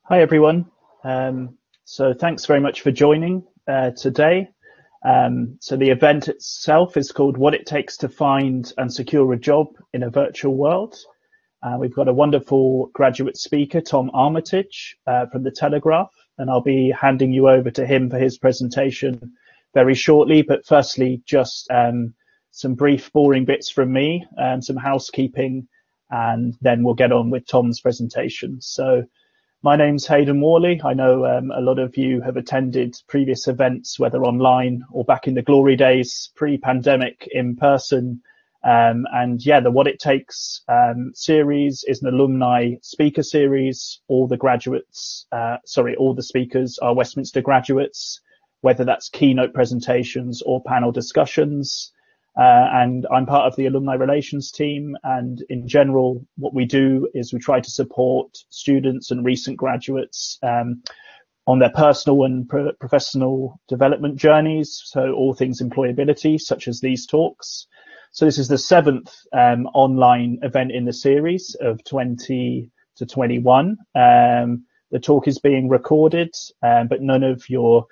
Hi, everyone. So thanks very much for joining today. So the event itself is called What It Takes to Find and Secure a Job in a Virtual World. We've got a wonderful graduate speaker, Tom Armitage from the Telegraph, and I'll be handing you over to him for his presentation very shortly. But firstly, just some brief, boring bits from me and some housekeeping, and then we'll get on with Tom's presentation. So my name's Hayden Worley. I know a lot of you have attended previous events, whether online or back in the glory days, pre-pandemic in person. And yeah, the What It Takes series is an alumni speaker series. All the speakers are Westminster graduates, whether that's keynote presentations or panel discussions. And I'm part of the alumni relations team. And in general, what we do is we try to support students and recent graduates on their personal and professional development journeys. So all things employability, such as these talks. So this is the 7th online event in the series of 20 to 21. The talk is being recorded, but none of your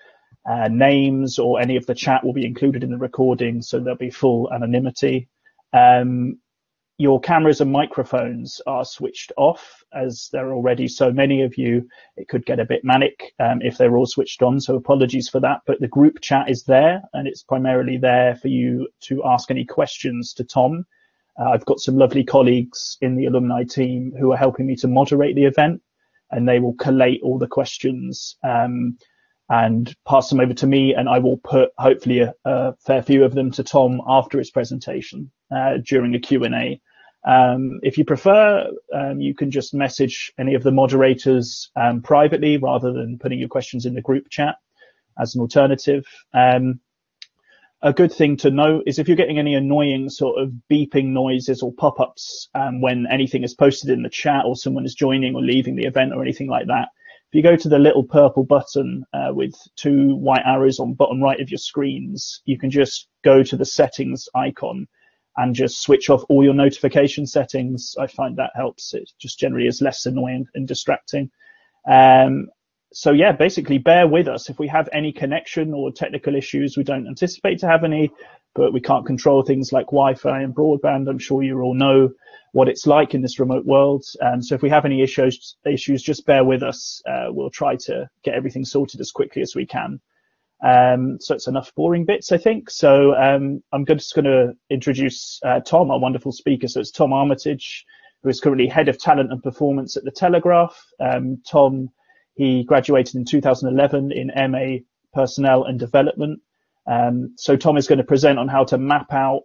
names or any of the chat will be included in the recording, so there'll be full anonymity. Your cameras and microphones are switched off, as there are already so many of you. It could get a bit manic if they're all switched on, so apologies for that. But the group chat is there, and it's primarily there for you to ask any questions to Tom. I've got some lovely colleagues in the alumni team who are helping me to moderate the event, and they will collate all the questions and pass them over to me, and I will put hopefully a fair few of them to Tom after his presentation during a Q&A. If you prefer, you can just message any of the moderators privately rather than putting your questions in the group chat as an alternative. A good thing to note is if you're getting any annoying sort of beeping noises or pop-ups when anything is posted in the chat or someone is joining or leaving the event or anything like that, if you go to the little purple button with 2 white arrows on bottom right of your screens, you can just go to the settings icon and just switch off all your notification settings. I find that helps. It just generally is less annoying and distracting. So yeah, basically bear with us. If we have any connection or technical issues, we don't anticipate to have any, but we can't control things like Wi-Fi and broadband. I'm sure you all know what it's like in this remote world. So if we have any issues, just bear with us. We'll try to get everything sorted as quickly as we can. So it's enough boring bits, I think. So I'm just going to introduce Tom, our wonderful speaker. So it's Tom Armitage, who is currently Head of Talent and Performance at the Telegraph. Tom, he graduated in 2011 in MA Personnel and Development. So Tom is going to present on how to map out,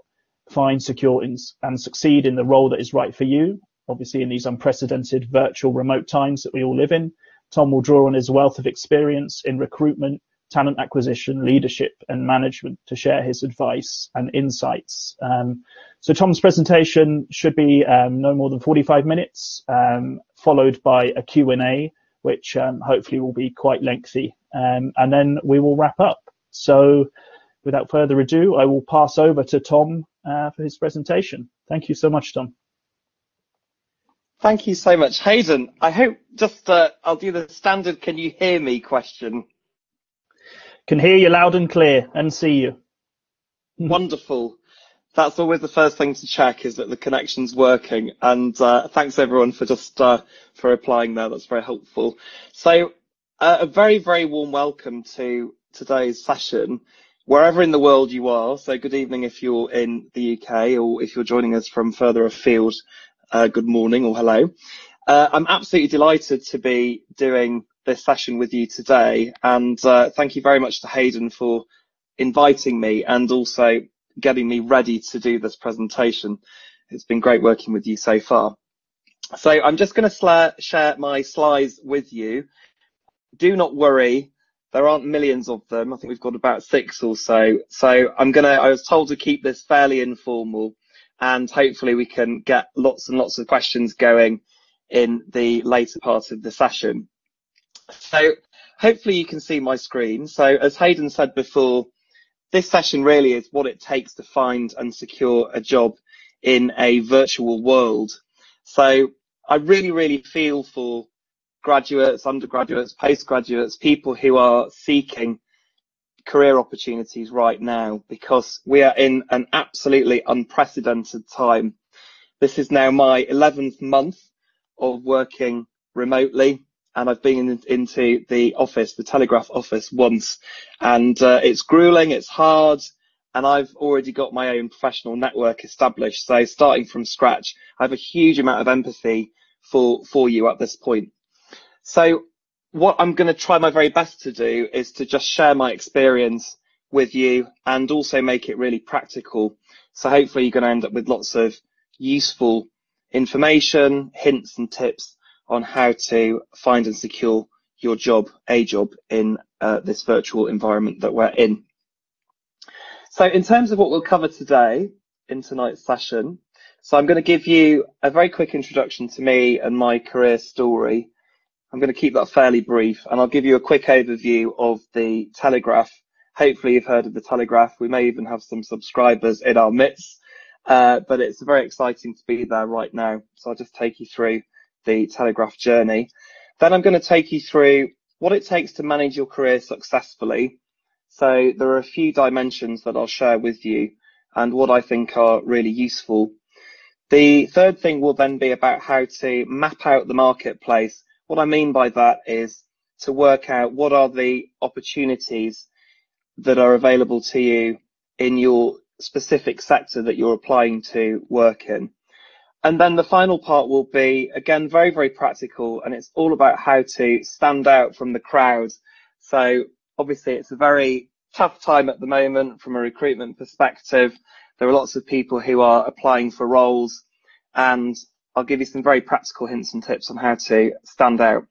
find, secure, and succeed in the role that is right for you, obviously in these unprecedented virtual remote times that we all live in. Tom will draw on his wealth of experience in recruitment, talent acquisition, leadership, and management to share his advice and insights. So Tom's presentation should be no more than 45 minutes, followed by a Q&A, which hopefully will be quite lengthy, and then we will wrap up. So without further ado, I will pass over to Tom for his presentation. Thank you so much, Tom. Thank you so much, Hayden. I hope just I'll do the standard "can you hear me" question. Can hear you loud and clear and see you. Wonderful. That's always the first thing to check, is that the connection's working. And thanks everyone for just for replying there. That's very helpful. So a very, very warm welcome to today's session, wherever in the world you are. So good evening if you're in the UK, or if you're joining us from further afield, good morning or hello. I'm absolutely delighted to be doing this session with you today, and thank you very much to Hayden for inviting me and also getting me ready to do this presentation. It's been great working with you so far. So I'm just going to share my slides with you. Do not worry, there aren't millions of them. I think we've got about 6 or so. So I was told to keep this fairly informal, and hopefully we can get lots and lots of questions going in the later part of the session. So hopefully you can see my screen. So as Hayden said before, this session really is what it takes to find and secure a job in a virtual world. So I really, really feel for graduates, undergraduates, postgraduates, people who are seeking career opportunities right now, because we are in an absolutely unprecedented time. This is now my 11th month of working remotely, and I've been into the office, the Telegraph office, once, and it's grueling, it's hard, and I've already got my own professional network established. So starting from scratch, I have a huge amount of empathy for you at this point. So what I'm going to try my very best to do is to just share my experience with you and also make it really practical. So hopefully you're going to end up with lots of useful information, hints and tips on how to find and secure your job, a job in this virtual environment that we're in. So in terms of what we'll cover today in tonight's session, so I'm going to give you a very quick introduction to me and my career story. I'm going to keep that fairly brief, and I'll give you a quick overview of the Telegraph. Hopefully you've heard of the Telegraph. We may even have some subscribers in our midst, but it's very exciting to be there right now. So I'll just take you through the Telegraph journey. Then I'm going to take you through what it takes to manage your career successfully. So there are a few dimensions that I'll share with you and what I think are really useful. The third thing will then be about how to map out the marketplace. What I mean by that is to work out what are the opportunities that are available to you in your specific sector that you're applying to work in. And then the final part will be, again, very, very practical, and it's all about how to stand out from the crowd. So obviously it's a very tough time at the moment from a recruitment perspective. There are lots of people who are applying for roles, and I'll give you some very practical hints and tips on how to stand out.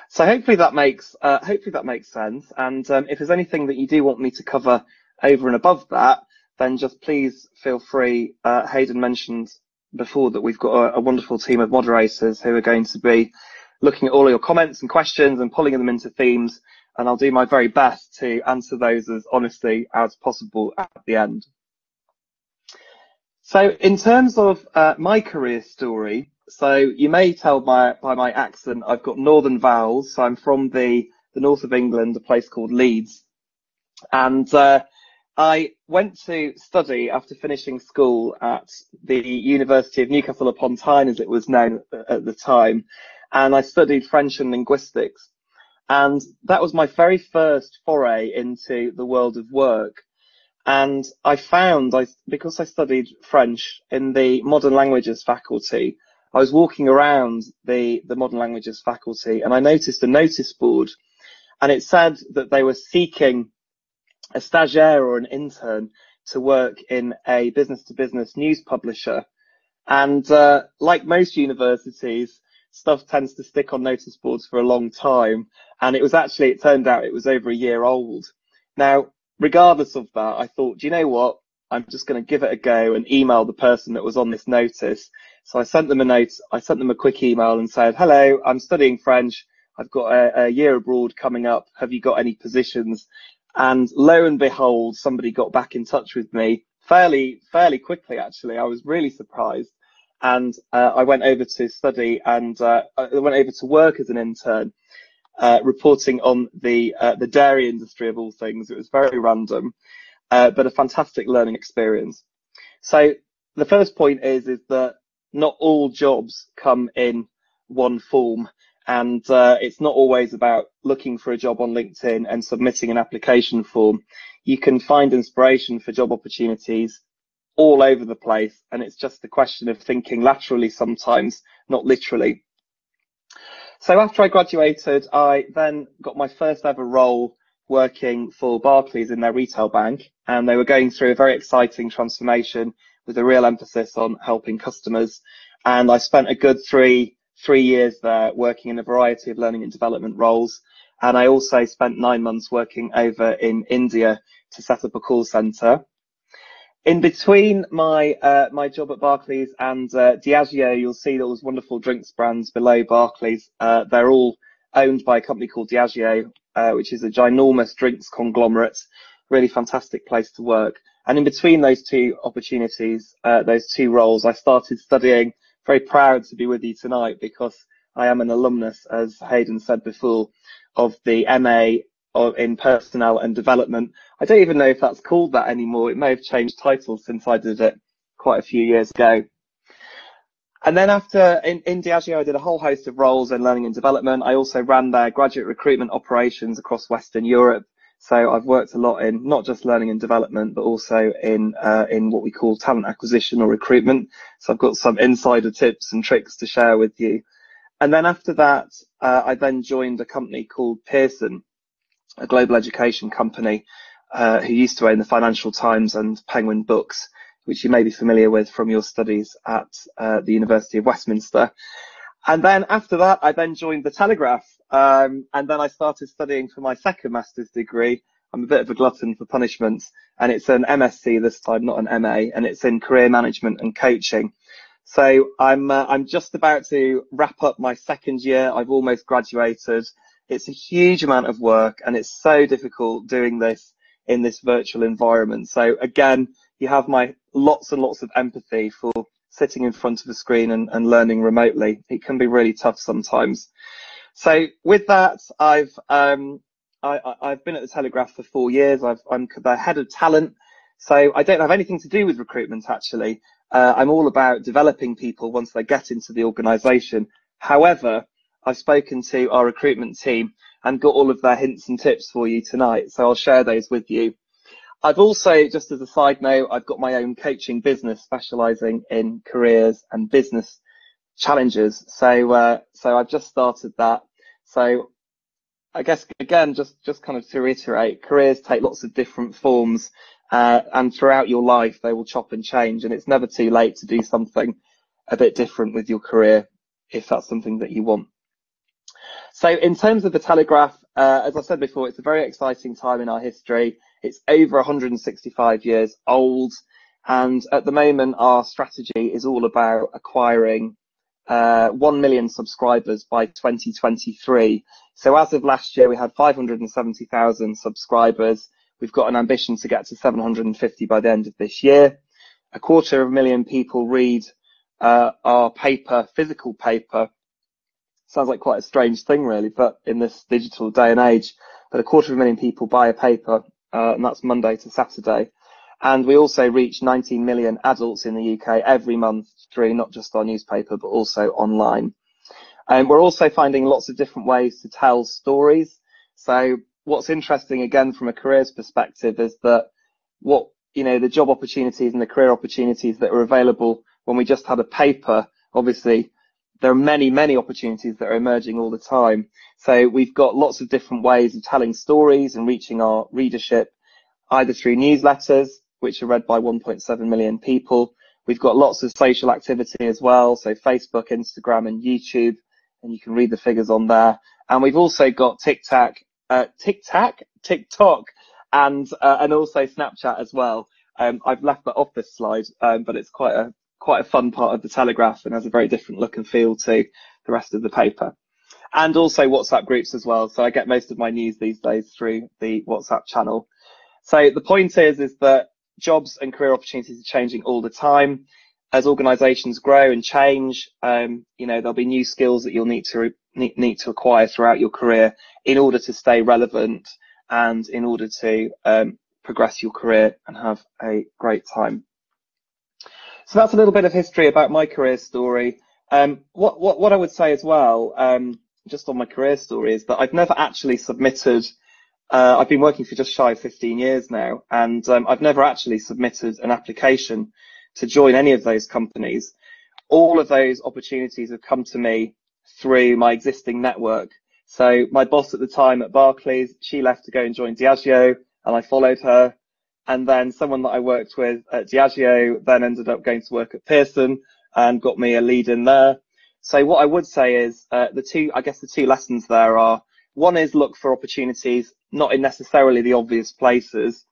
So hopefully that makes sense. And if there's anything that you do want me to cover over and above that, then just please feel free. Hayden mentioned before that we've got a wonderful team of moderators who are going to be looking at all of your comments and questions and pulling them into themes. And I'll do my very best to answer those as honestly as possible at the end. So in terms of my career story, so you may tell by my accent, I've got northern vowels. So I'm from the north of England, a place called Leeds. And I went to study after finishing school at the University of Newcastle upon Tyne, as it was known at the time. And I studied French and linguistics. And that was my very first foray into the world of work. And I found, because I studied French in the modern languages faculty, I was walking around the modern languages faculty and I noticed a notice board, and it said that they were seeking a stagiaire or an intern to work in a business-to-business news publisher. And like most universities, stuff tends to stick on notice boards for a long time. And it turned out it was over a year old. Now, regardless of that, I thought, do you know what? I'm just going to give it a go and email the person that was on this notice. So I sent them a note. I sent them a quick email and said, hello, I'm studying French. I've got a year abroad coming up. Have you got any positions? And lo and behold, somebody got back in touch with me fairly quickly, actually. I was really surprised. And I went over to study, and I went over to work as an intern, reporting on the dairy industry of all things. It was very random, but a fantastic learning experience. So the first point is that not all jobs come in one form, and it's not always about looking for a job on LinkedIn and submitting an application form. You can find inspiration for job opportunities all over the place, and it's just a question of thinking laterally sometimes, not literally. So after I graduated, I then got my first ever role working for Barclays in their retail bank, and they were going through a very exciting transformation with a real emphasis on helping customers. And I spent a good three years there working in a variety of learning and development roles. And I also spent 9 months working over in India to set up a call center. In between my job at Barclays and Diageo, you'll see those wonderful drinks brands below Barclays. They're all owned by a company called Diageo, which is a ginormous drinks conglomerate. Really fantastic place to work. And in between those two opportunities, those two roles, I started studying. Very proud to be with you tonight because I am an alumnus, as Hayden said before, of the MA in Personnel and Development. I don't even know if that's called that anymore. It may have changed titles since I did it quite a few years ago. And then after, in Diageo, I did a whole host of roles in learning and development. I also ran their graduate recruitment operations across Western Europe. So I've worked a lot in not just learning and development, but also in what we call talent acquisition or recruitment. So I've got some insider tips and tricks to share with you. And then after that, I then joined a company called Pearson, a global education company, who used to own the Financial Times and Penguin Books, which you may be familiar with from your studies at the University of Westminster. And then after that, I then joined the Telegraph, and then I started studying for my second master's degree. I'm a bit of a glutton for punishments, and it's an MSc this time, not an MA, and it's in career management and coaching. So I'm just about to wrap up my second year. I've almost graduated. It's a huge amount of work, and it's so difficult doing this in this virtual environment. So again, you have my lots and lots of empathy for sitting in front of a screen and learning remotely. It can be really tough sometimes. So with that, I've been at the Telegraph for 4 years. I'm the head of talent. So I don't have anything to do with recruitment, actually. I'm all about developing people once they get into the organisation. However, I've spoken to our recruitment team and got all of their hints and tips for you tonight. So I'll share those with you. I've also, just as a side note, I've got my own coaching business specialising in careers and business challenges. So I've just started that. So I guess, again, just kind of to reiterate, careers take lots of different forms, and throughout your life, they will chop and change, and it's never too late to do something a bit different with your career if that's something that you want. So in terms of the Telegraph, as I said before, it's a very exciting time in our history. It's over 165 years old. And at the moment, our strategy is all about acquiring 1 million subscribers by 2023. So as of last year, we had 570,000 subscribers. We've got an ambition to get to 750 by the end of this year. 250,000 people read our paper, physical paper. Sounds like quite a strange thing, really, but in this digital day and age. But 250,000 people buy a paper, and that's Monday to Saturday. And we also reach 19 million adults in the UK every month through not just our newspaper, but also online. And we're also finding lots of different ways to tell stories. So what's interesting, again, from a careers perspective, is that the job opportunities and the career opportunities that are available when we just had a paper, obviously, there are many, many opportunities that are emerging all the time. So we've got lots of different ways of telling stories and reaching our readership, either through newsletters, which are read by 1.7 million people. We've got lots of social activity as well, so Facebook, Instagram, and YouTube, and you can read the figures on there. And we've also got TikTok, and also Snapchat as well. I've left that off this slide, but it's quite a fun part of the Telegraph and has a very different look and feel to the rest of the paper. And also WhatsApp groups as well. So I get most of my news these days through the WhatsApp channel. So the point is that jobs and career opportunities are changing all the time. As organisations grow and change, there'll be new skills that you'll need to acquire throughout your career in order to stay relevant and in order to progress your career and have a great time. So that's a little bit of history about my career story. What I would say as well, just on my career story, is that I've never actually submitted. I've been working for just shy of 15 years now, and I've never actually submitted an application to join any of those companies. All of those opportunities have come to me through my existing network. So my boss at the time at Barclays, she left to go and join Diageo, and I followed her. And then someone that I worked with at Diageo then ended up going to work at Pearson and got me a lead in there. So what I would say is the two lessons there are, one is look for opportunities, not in necessarily the obvious places.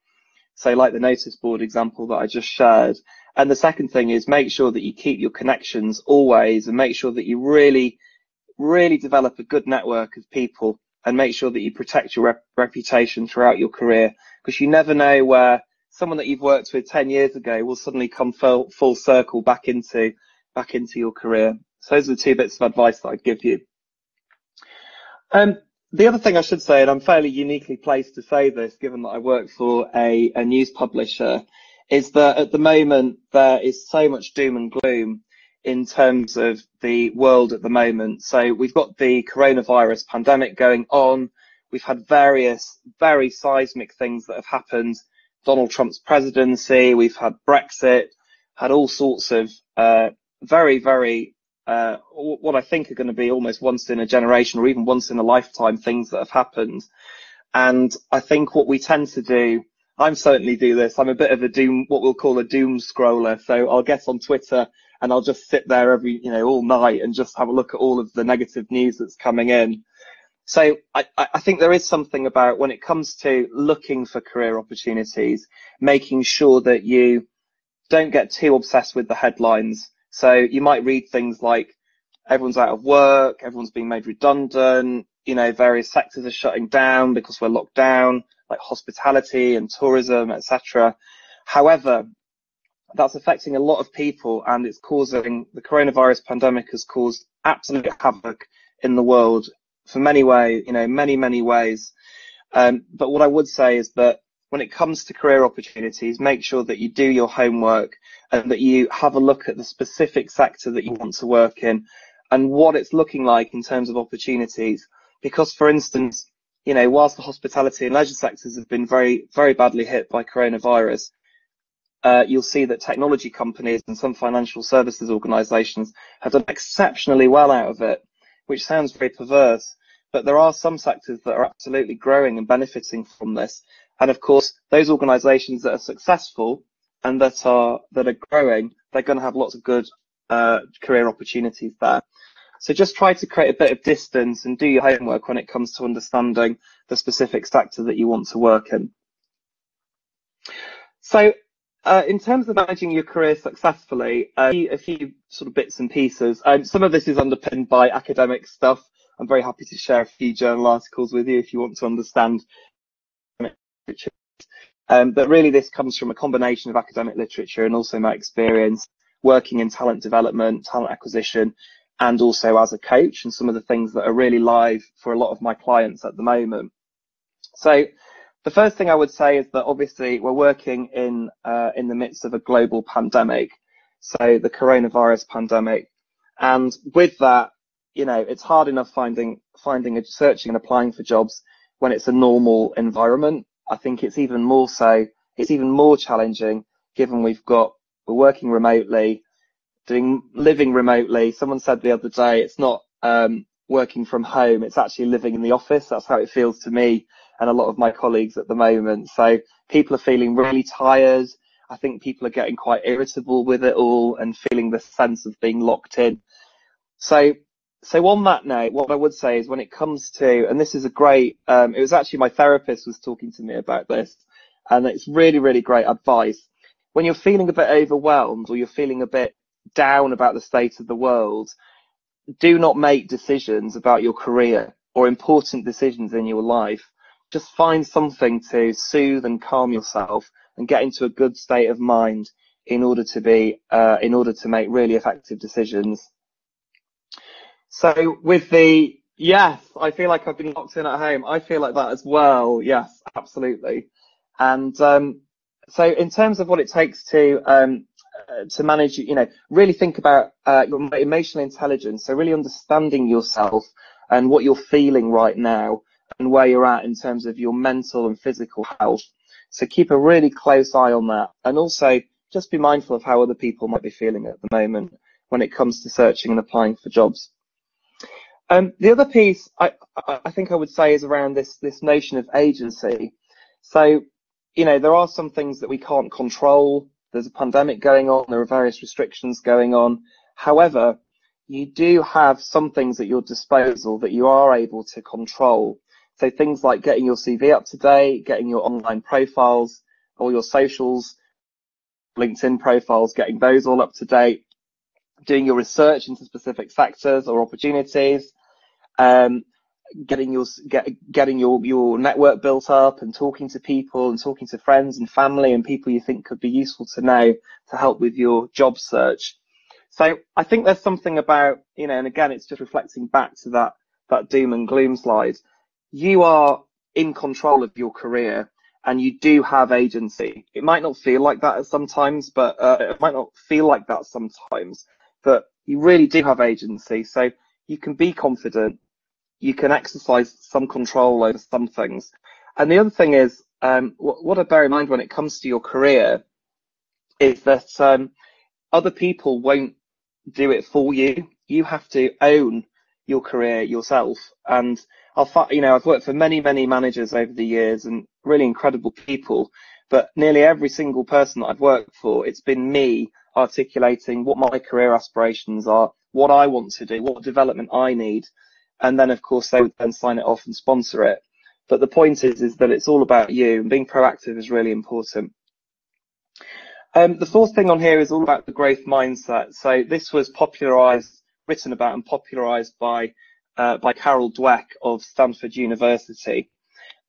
So like the notice board example that I just shared. And the second thing is make sure that you keep your connections always and make sure that you really, really develop a good network of people and make sure that you protect your reputation throughout your career, because you never know where someone that you've worked with 10 years ago will suddenly come full circle back into your career. So those are the two bits of advice that I'd give you. The other thing I should say, and I'm fairly uniquely placed to say this, given that I work for a news publisher, is that at the moment there is so much doom and gloom in terms of the world at the moment. So we've got the coronavirus pandemic going on. We've had various very seismic things that have happened. Donald Trump's presidency, we've had Brexit, had all sorts of very, very what I think are going to be almost once in a generation or even once in a lifetime things that have happened. And I think what we tend to do, I certainly do this, I'm a bit of a what we'll call a doom scroller. So I'll get on Twitter and I'll just sit there all night and just have a look at all of the negative news that's coming in. So I think there is something about when it comes to looking for career opportunities, making sure that you don't get too obsessed with the headlines. So you might read things like everyone's out of work, everyone's being made redundant, various sectors are shutting down because we're locked down, like hospitality and tourism, etc. However, that's affecting a lot of people, and the coronavirus pandemic has caused absolute havoc in the world for many ways, many ways. But what I would say is that when it comes to career opportunities, make sure that you do your homework and that you have a look at the specific sector that you want to work in and what it's looking like in terms of opportunities. Because, for instance, whilst the hospitality and leisure sectors have been very, very badly hit by coronavirus, you'll see that technology companies and some financial services organisations have done exceptionally well out of it, which sounds very perverse. But there are some sectors that are absolutely growing and benefiting from this. And of course, those organisations that are successful and that are growing, they're going to have lots of good career opportunities there. So just try to create a bit of distance and do your homework when it comes to understanding the specific sector that you want to work in. So in terms of managing your career successfully, a few sort of bits and pieces. Some of this is underpinned by academic stuff. I'm very happy to share a few journal articles with you if you want to understand. But really this comes from a combination of academic literature and also my experience working in talent development, talent acquisition, and also as a coach, and some of the things that are really live for a lot of my clients at the moment. So the first thing I would say is that obviously we're working in the midst of a global pandemic, so the coronavirus pandemic, and with that, it's hard enough searching and applying for jobs when it's a normal environment. I think it's even more challenging given we're working remotely, living remotely. Someone said the other day, it's not working from home, it's actually living in the office. That's how it feels to me and a lot of my colleagues at the moment. So people are feeling really tired. I think people are getting quite irritable with it all and feeling this sense of being locked in. So on that note, what I would say is when it comes to, and this is a great, it was actually my therapist was talking to me about this, and it's really, really great advice. When you're feeling a bit overwhelmed or you're feeling a bit down about the state of the world, do not make decisions about your career or important decisions in your life. Just find something to soothe and calm yourself and get into a good state of mind in order to make really effective decisions. So yes, I feel like I've been locked in at home. I feel like that as well. Yes, absolutely. And so in terms of what it takes to manage, really think about your emotional intelligence. So really understanding yourself and what you're feeling right now and where you're at in terms of your mental and physical health. So keep a really close eye on that. And also just be mindful of how other people might be feeling at the moment when it comes to searching and applying for jobs. The other piece I think I would say is around this notion of agency. So, there are some things that we can't control. There's a pandemic going on. There are various restrictions going on. However, you do have some things at your disposal that you are able to control. So things like getting your CV up to date, getting your online profiles, all your socials, LinkedIn profiles, getting those all up to date, doing your research into specific sectors or opportunities, getting your network built up and talking to people and talking to friends and family and people you think could be useful to know to help with your job search. So I think there's something about, and again, it's just reflecting back to that doom and gloom slide. You are in control of your career and you do have agency. It might not feel like that sometimes, but it might not feel like that sometimes, but you really do have agency. So you can be confident. You can exercise some control over some things. And the other thing is, what I bear in mind when it comes to your career is that other people won't do it for you. You have to own your career yourself. And I've worked for many, many managers over the years and really incredible people, but nearly every single person that I've worked for, it's been me articulating what my career aspirations are, what I want to do, what development I need. And then, of course, they would then sign it off and sponsor it. But the point is that it's all about you, and being proactive is really important. The fourth thing on here is all about the growth mindset. So this was written about and popularized by Carol Dweck of Stanford University.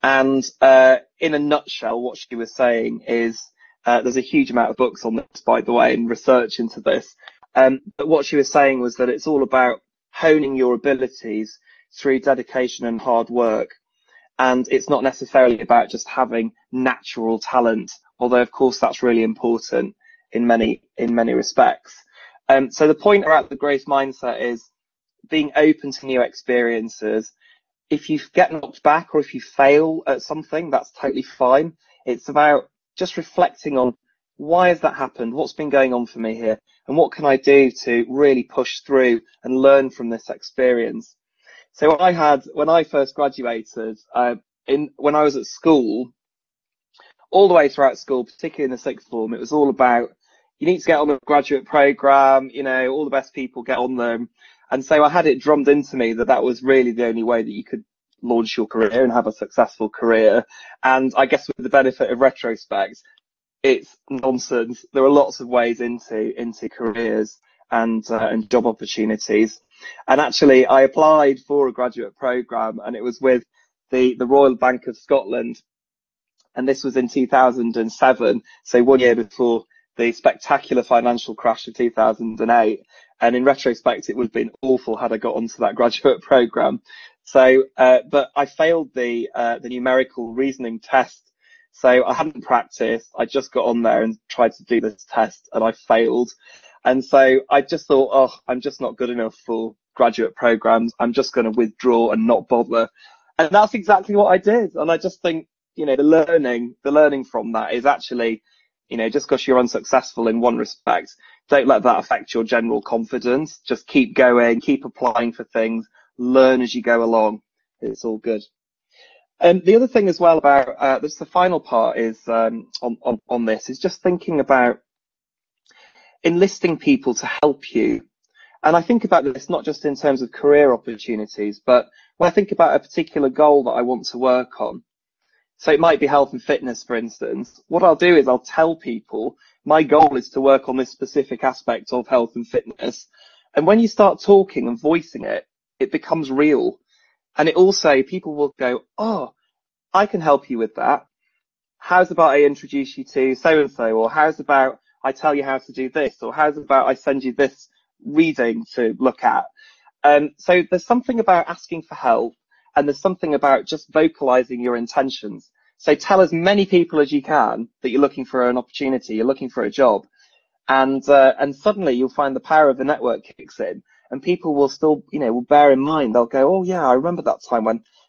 And in a nutshell, what she was saying is, there's a huge amount of books on this, by the way, and research into this. But what she was saying was that it's all about honing your abilities through dedication and hard work. And it's not necessarily about just having natural talent, although of course that's really important in many respects. So the point about the growth mindset is being open to new experiences. If you get knocked back or if you fail at something, that's totally fine. It's about just reflecting on, why has that happened? What's been going on for me here? And what can I do to really push through and learn from this experience? So when I first graduated, when I was at school, all the way throughout school, particularly in the sixth form, it was all about, you need to get on the graduate program, all the best people get on them. And so I had it drummed into me that was really the only way that you could launch your career and have a successful career. And I guess with the benefit of retrospect, it's nonsense. There are lots of ways into careers and job opportunities. And actually, I applied for a graduate program, and it was with the Royal Bank of Scotland. And this was in 2007, so 1 year before the spectacular financial crash of 2008. And in retrospect, it would have been awful had I got onto that graduate program. So, but I failed the numerical reasoning test. So I hadn't practiced. I just got on there and tried to do this test, and I failed. And so I just thought, I'm just not good enough for graduate programs. I'm just going to withdraw and not bother. And that's exactly what I did. And I just think, the learning from that is actually, just because you're unsuccessful in one respect, don't let that affect your general confidence. Just keep going, keep applying for things, learn as you go along. It's all good. And the other thing as well about this, the final part is on this is just thinking about enlisting people to help you. And I think about this not just in terms of career opportunities, but when I think about a particular goal that I want to work on. So it might be health and fitness, for instance. What I'll do is I'll tell people my goal is to work on this specific aspect of health and fitness. And when you start talking and voicing it, it becomes real. And it also, people will go, I can help you with that. How's about I introduce you to so-and-so? Or how's about I tell you how to do this? Or how's about I send you this reading to look at? So there's something about asking for help, and there's something about just vocalizing your intentions. So tell as many people as you can that you're looking for an opportunity, you're looking for a job. And suddenly you'll find the power of the network kicks in, and people will still, will bear in mind. They'll go, oh yeah, I remember that time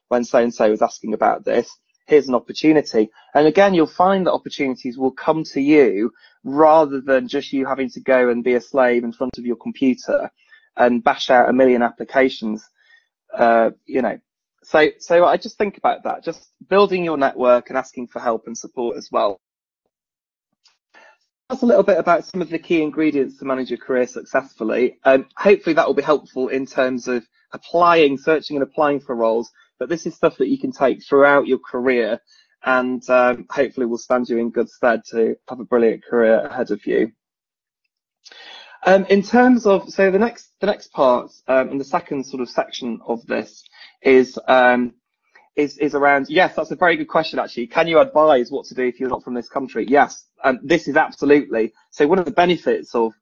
when so-and-so was asking about this. Here's an opportunity. And again, you'll find that opportunities will come to you rather than just you having to go and be a slave in front of your computer and bash out a million applications, So I just think about that, just building your network and asking for help and support as well. That's a little bit about some of the key ingredients to manage your career successfully. Hopefully that will be helpful in terms of searching and applying for roles. But this is stuff that you can take throughout your career, and hopefully will stand you in good stead to have a brilliant career ahead of you. In terms of, so the next part, and the second sort of section of this is around, yes, that's a very good question actually. Can you advise what to do if you're not from this country? Yes, this is absolutely. So one of the benefits of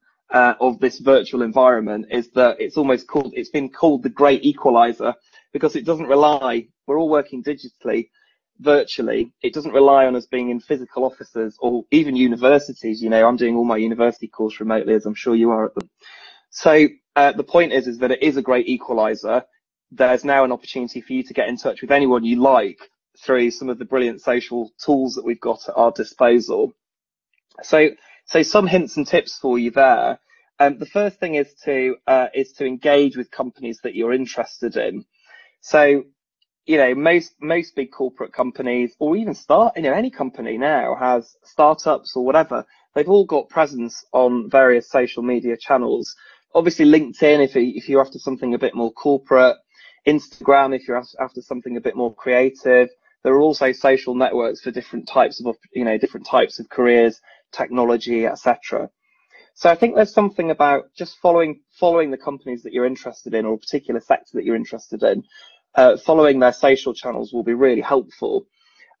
this virtual environment is that it's been called the great equalizer. because it doesn't rely, we're all working digitally, virtually. It doesn't rely on us being in physical offices or even universities. You know, I'm doing all my university course remotely, as I'm sure you are at them. So the point is that it is a great equalizer. There's now an opportunity for you to get in touch with anyone you like through some of the brilliant social tools that we've got at our disposal. So some hints and tips for you there. The first thing is to engage with companies that you're interested in. So, you know, most big corporate companies, or even any company now has startups or whatever. They've all got presence on various social media channels. Obviously, LinkedIn, if you're after something a bit more corporate, Instagram, if you're after something a bit more creative. There are also social networks for different types of careers, technology, etc. So I think there's something about just following the companies that you're interested in, or a particular sector that you're interested in. Following their social channels will be really helpful.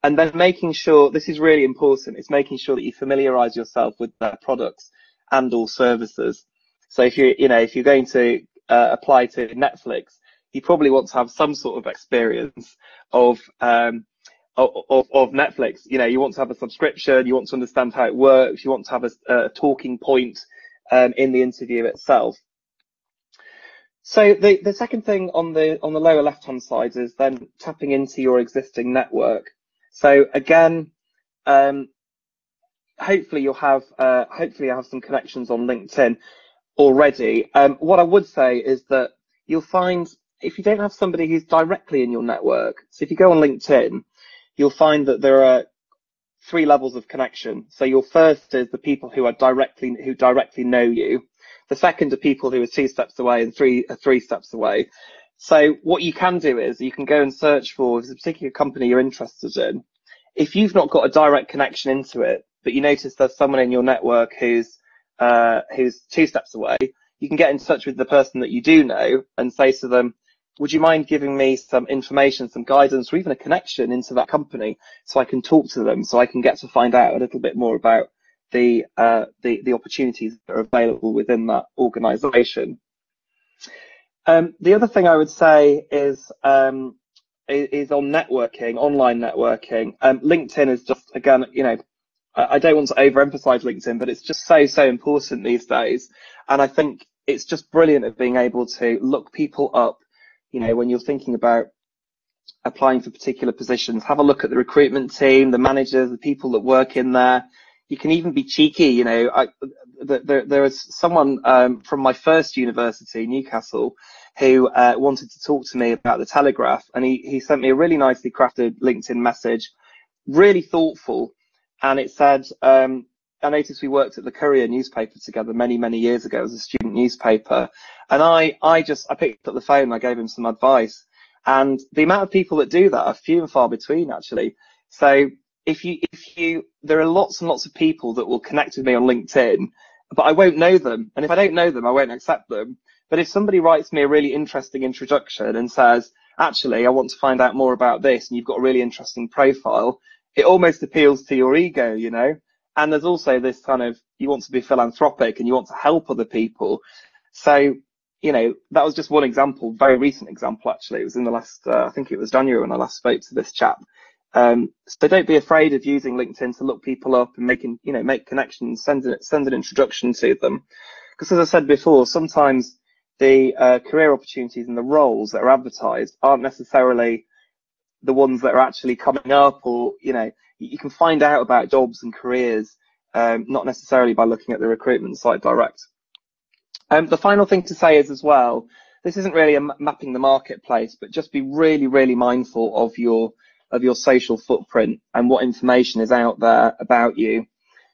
And then making sure, this is really important, is making sure that you familiarize yourself with their products and or services. So if you're going to apply to Netflix, you probably want to have some sort of experience of Netflix. You know, you want to have a subscription, you want to understand how it works, you want to have a talking point in the interview itself. So the second thing on the lower left hand side is then tapping into your existing network. So again, hopefully you have some connections on LinkedIn already. What I would say is that you'll find, if you don't have somebody who's directly in your network, so if you go on LinkedIn, you'll find that there are 3 levels of connection. So your first is the people who directly know you. The second are people who are 2 steps away, and 3 steps away. So what you can do is you can go and search for, if there's a particular company you're interested in. If you've not got a direct connection into it, but you notice there's someone in your network who's 2 steps away, you can get in touch with the person that you do know and say to them, would you mind giving me some information, some guidance, or even a connection into that company so I can talk to them, so I can get to find out a little bit more about the opportunities that are available within that organisation. The other thing I would say is on networking, online networking. LinkedIn is just, again, you know, I don't want to overemphasize LinkedIn, but it's just so important these days. And I think it's just brilliant at being able to look people up. You know, when you're thinking about applying for particular positions, have a look at the recruitment team, the managers, the people that work in there. You can even be cheeky. You know, there was someone from my first university, Newcastle, who wanted to talk to me about the Telegraph, and he sent me a really nicely crafted LinkedIn message, really thoughtful, and it said, I noticed we worked at the Courier newspaper together many years ago as a student newspaper, and I picked up the phone and I gave him some advice, and the amount of people that do that are few and far between, actually. So there are lots and lots of people that will connect with me on LinkedIn, but I won't know them, and if I don't know them, I won't accept them. But if somebody writes me a really interesting introduction and says, actually, I want to find out more about this, and you've got a really interesting profile, it almost appeals to your ego, you know. And there's also this kind of, you want to be philanthropic and you want to help other people. So, you know, that was just one example, very recent example, actually. It was in the last, I think it was January when I last spoke to this chap. So don't be afraid of using LinkedIn to look people up and make connections, send an introduction to them. Because as I said before, sometimes the career opportunities and the roles that are advertised aren't necessarily the ones that are actually coming up, or, you know, you can find out about jobs and careers, not necessarily by looking at the recruitment site direct. The final thing to say is as well, this isn't really mapping the marketplace, but just be really mindful of your social footprint and what information is out there about you.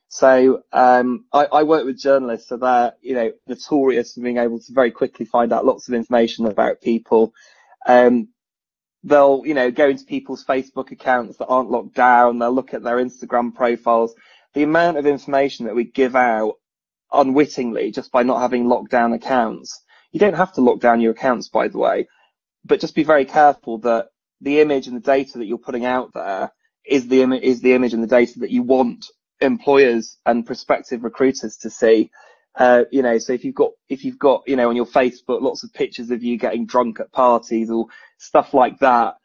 So I work with journalists, so they're, you know, notorious for being able to very quickly find out lots of information about people. They'll, you know, go into people's Facebook accounts that aren't locked down. They'll look at their Instagram profiles. The amount of information that we give out unwittingly just by not having locked down accounts. You don't have to lock down your accounts, by the way, but just be very careful that the image and the data that you're putting out there is the image and the data that you want employers and prospective recruiters to see. So if you've got, on your Facebook, lots of pictures of you getting drunk at parties or stuff like that,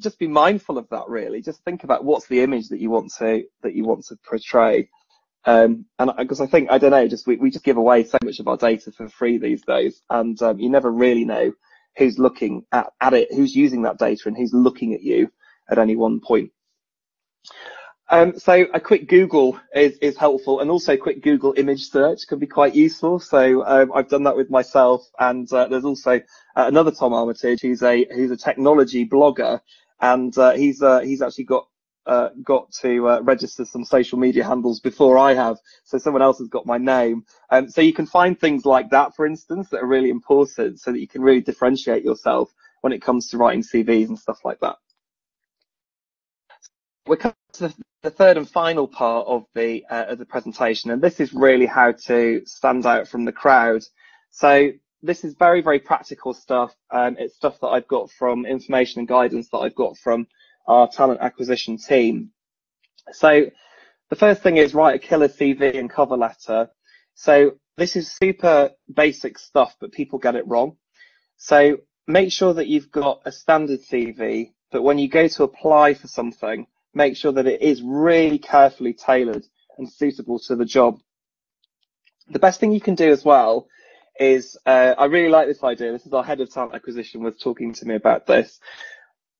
just be mindful of that, really. Just think about what's the image that you want to portray. And because I think, I don't know, we just give away so much of our data for free these days, and you never really know who's looking at it, who's using that data, and who's looking at you at any one point. So a quick Google is helpful, and also quick Google image search can be quite useful. So I've done that with myself, and there's also another Tom Armitage who's a technology blogger, and he's actually got to register some social media handles before I have, so someone else has got my name. So you can find things like that, for instance, that are really important, so that you can really differentiate yourself when it comes to writing CVs and stuff like that. We're coming to the third and final part of the presentation, and this is really how to stand out from the crowd. So this is very, very practical stuff. It's stuff that I've got from information and guidance that I've got from our talent acquisition team. So the first thing is write a killer CV and cover letter. So this is super basic stuff, but people get it wrong. So make sure that you've got a standard CV, but when you go to apply for something, make sure that it is really carefully tailored and suitable to the job. The best thing you can do as well is, I really like this idea, this is our head of talent acquisition was talking to me about this,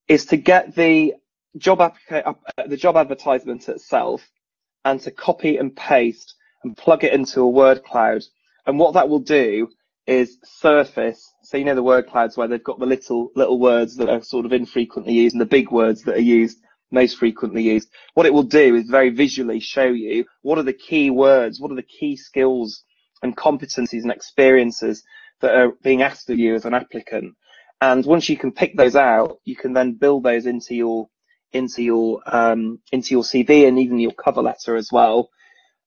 is to get the job advertisement itself and to copy and paste and plug it into a word cloud. And what that will do is surface, so the word clouds where they've got the little words that are sort of infrequently used and the big words that are used, most frequently used. What it will do is very visually show you what are the key words, what are the key skills and competencies and experiences that are being asked of you as an applicant. And once you can pick those out, you can then build those into your CV and even your cover letter as well.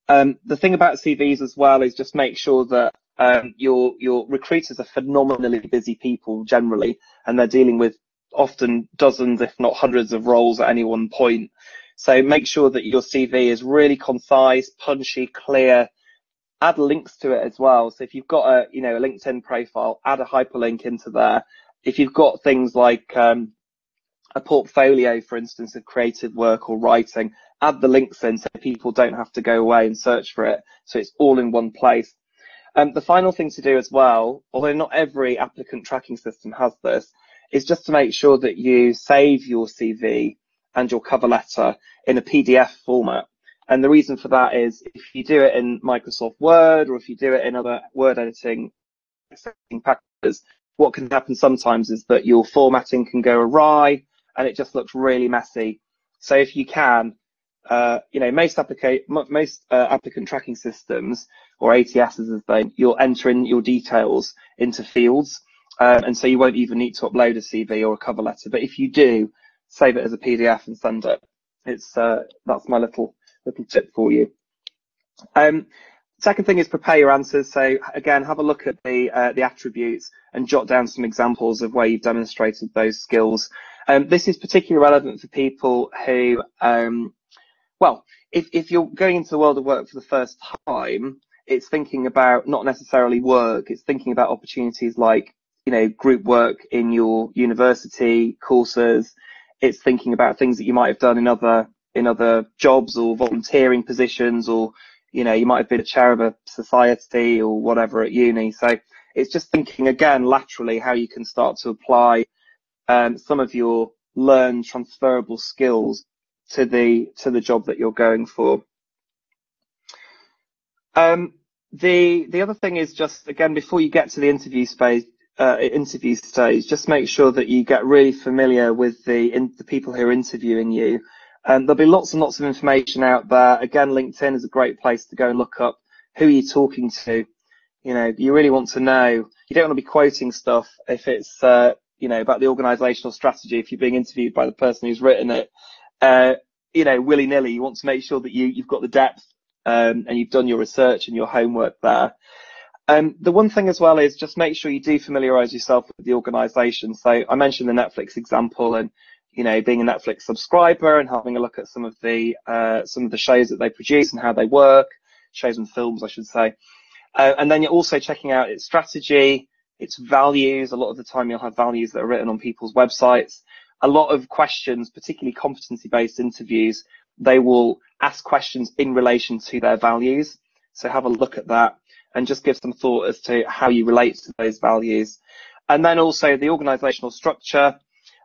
The thing about CVs as well is just make sure that your recruiters are phenomenally busy people generally, and they're dealing with often dozens, if not hundreds of roles at any one point. So make sure that your CV is really concise, punchy, clear. Add links to it as well. So if you've got a LinkedIn profile, add a hyperlink into there. If you've got things like a portfolio, for instance, of creative work or writing, add the links in so people don't have to go away and search for it. So it's all in one place. The final thing to do as well, although not every applicant tracking system has this, is just to make sure that you save your CV and your cover letter in a PDF format. And the reason for that is if you do it in Microsoft Word or if you do it in other word editing packages, what can happen sometimes is that your formatting can go awry and it just looks really messy. So if you can, most applicant tracking systems or ATSs, you'll enter in your details into fields, and so you won't even need to upload a CV or a cover letter. But if you do, save it as a PDF and send it. That's my little tip for you. Second thing is prepare your answers. So again, have a look at the attributes and jot down some examples of where you've demonstrated those skills. This is particularly relevant for people who, if you're going into the world of work for the first time, it's thinking about not necessarily work. It's thinking about opportunities like, group work in your university courses. It's thinking about things that you might have done in other jobs or volunteering positions, or you might have been a chair of a society or whatever at uni. So it's just thinking again laterally how you can start to apply some of your learned transferable skills to the job that you're going for. The other thing is just again before you get to the interview stage, just make sure that you get really familiar with the people who are interviewing you. There'll be lots and lots of information out there. Again, LinkedIn is a great place to go and look up who you're talking to. You really want to know. You don't want to be quoting stuff if it's, about the organisational strategy. If you're being interviewed by the person who's written it, willy-nilly. You want to make sure that you've got the depth, and you've done your research and your homework there. The one thing as well is just make sure you do familiarise yourself with the organisation. So I mentioned the Netflix example, and being a Netflix subscriber and having a look at some of the shows that they produce and how they work. shows and films, I should say. And then you're also checking out its strategy, its values. A lot of the time you'll have values that are written on people's websites. A lot of questions, particularly competency-based interviews, they will ask questions in relation to their values. So have a look at that and just give some thought as to how you relate to those values. And then also the organisational structure,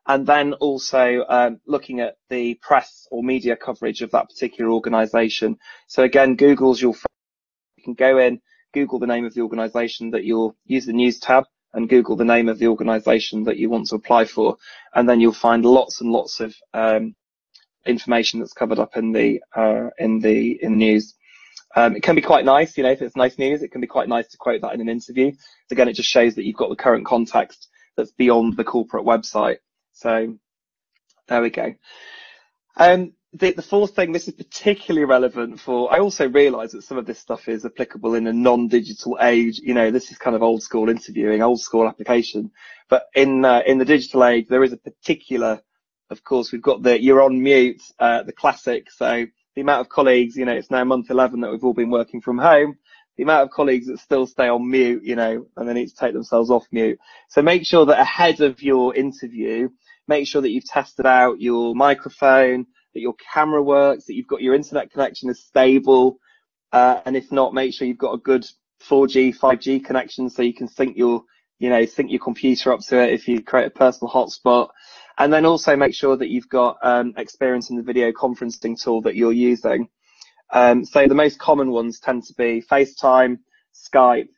and then also looking at the press or media coverage of that particular organisation. So again, Google's your friend. You can go in, Google the name of the organisation that you'll use the news tab, and Google the name of the organisation that you want to apply for, and then you'll find lots and lots of information that's covered up in the news. It can be quite nice, if it's nice news, it can be quite nice to quote that in an interview. Again, it just shows that you've got the current context that's beyond the corporate website. So there we go. The fourth thing, this is particularly relevant for, I also realise that some of this stuff is applicable in a non-digital age. This is kind of old school interviewing, old school application. But in the digital age, there is a particular, of course, we've got the you're on mute, the classic. So the amount of colleagues, it's now month 11 that we've all been working from home. The amount of colleagues that still stay on mute, and they need to take themselves off mute. So make sure that ahead of your interview, make sure that you've tested out your microphone, that your camera works, that you've got your internet connection is stable. And if not, make sure you've got a good 4G, 5G connection so you can sync your computer up to it if you create a personal hotspot. And then also make sure that you've got experience in the video conferencing tool that you're using. So the most common ones tend to be FaceTime, Skype,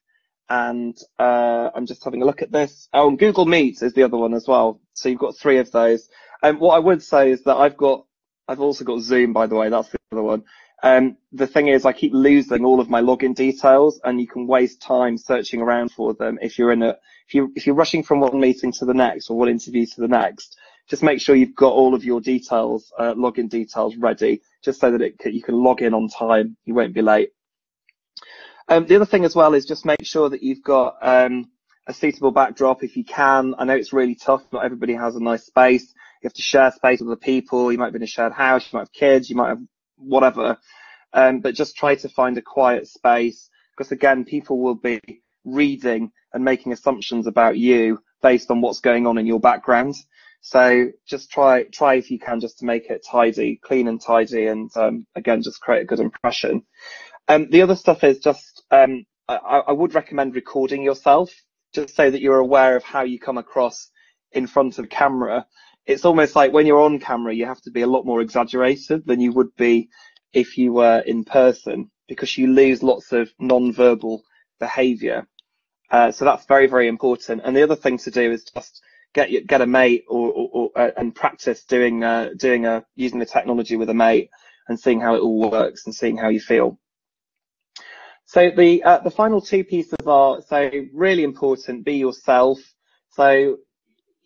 and I'm just having a look at this. Oh, and Google Meet is the other one as well. So you've got 3 of those. What I would say is that I've also got Zoom, by the way, that's the other one. The thing is, I keep losing all of my login details, and you can waste time searching around for them if you're if you're rushing from one meeting to the next or one interview to the next. Just make sure you've got all of your details, login details ready, just so that you can log in on time. You won't be late. The other thing as well is just make sure that you've got a suitable backdrop if you can. I know it's really tough. Not everybody has a nice space. You have to share space with other people. You might be in a shared house. You might have kids. You might have whatever. But just try to find a quiet space, because again, people will be reading and making assumptions about you based on what's going on in your background. So just try if you can, just to make it tidy, clean and tidy, and again, just create a good impression. The other stuff is just, I would recommend recording yourself, just so that you're aware of how you come across in front of camera. It's almost like when you're on camera, you have to be a lot more exaggerated than you would be if you were in person, because you lose lots of non-verbal behaviour. So that's very, very important. And the other thing to do is just get a mate and practice using the technology with a mate and seeing how it all works and seeing how you feel. So the final 2 pieces are, so really important, be yourself. So,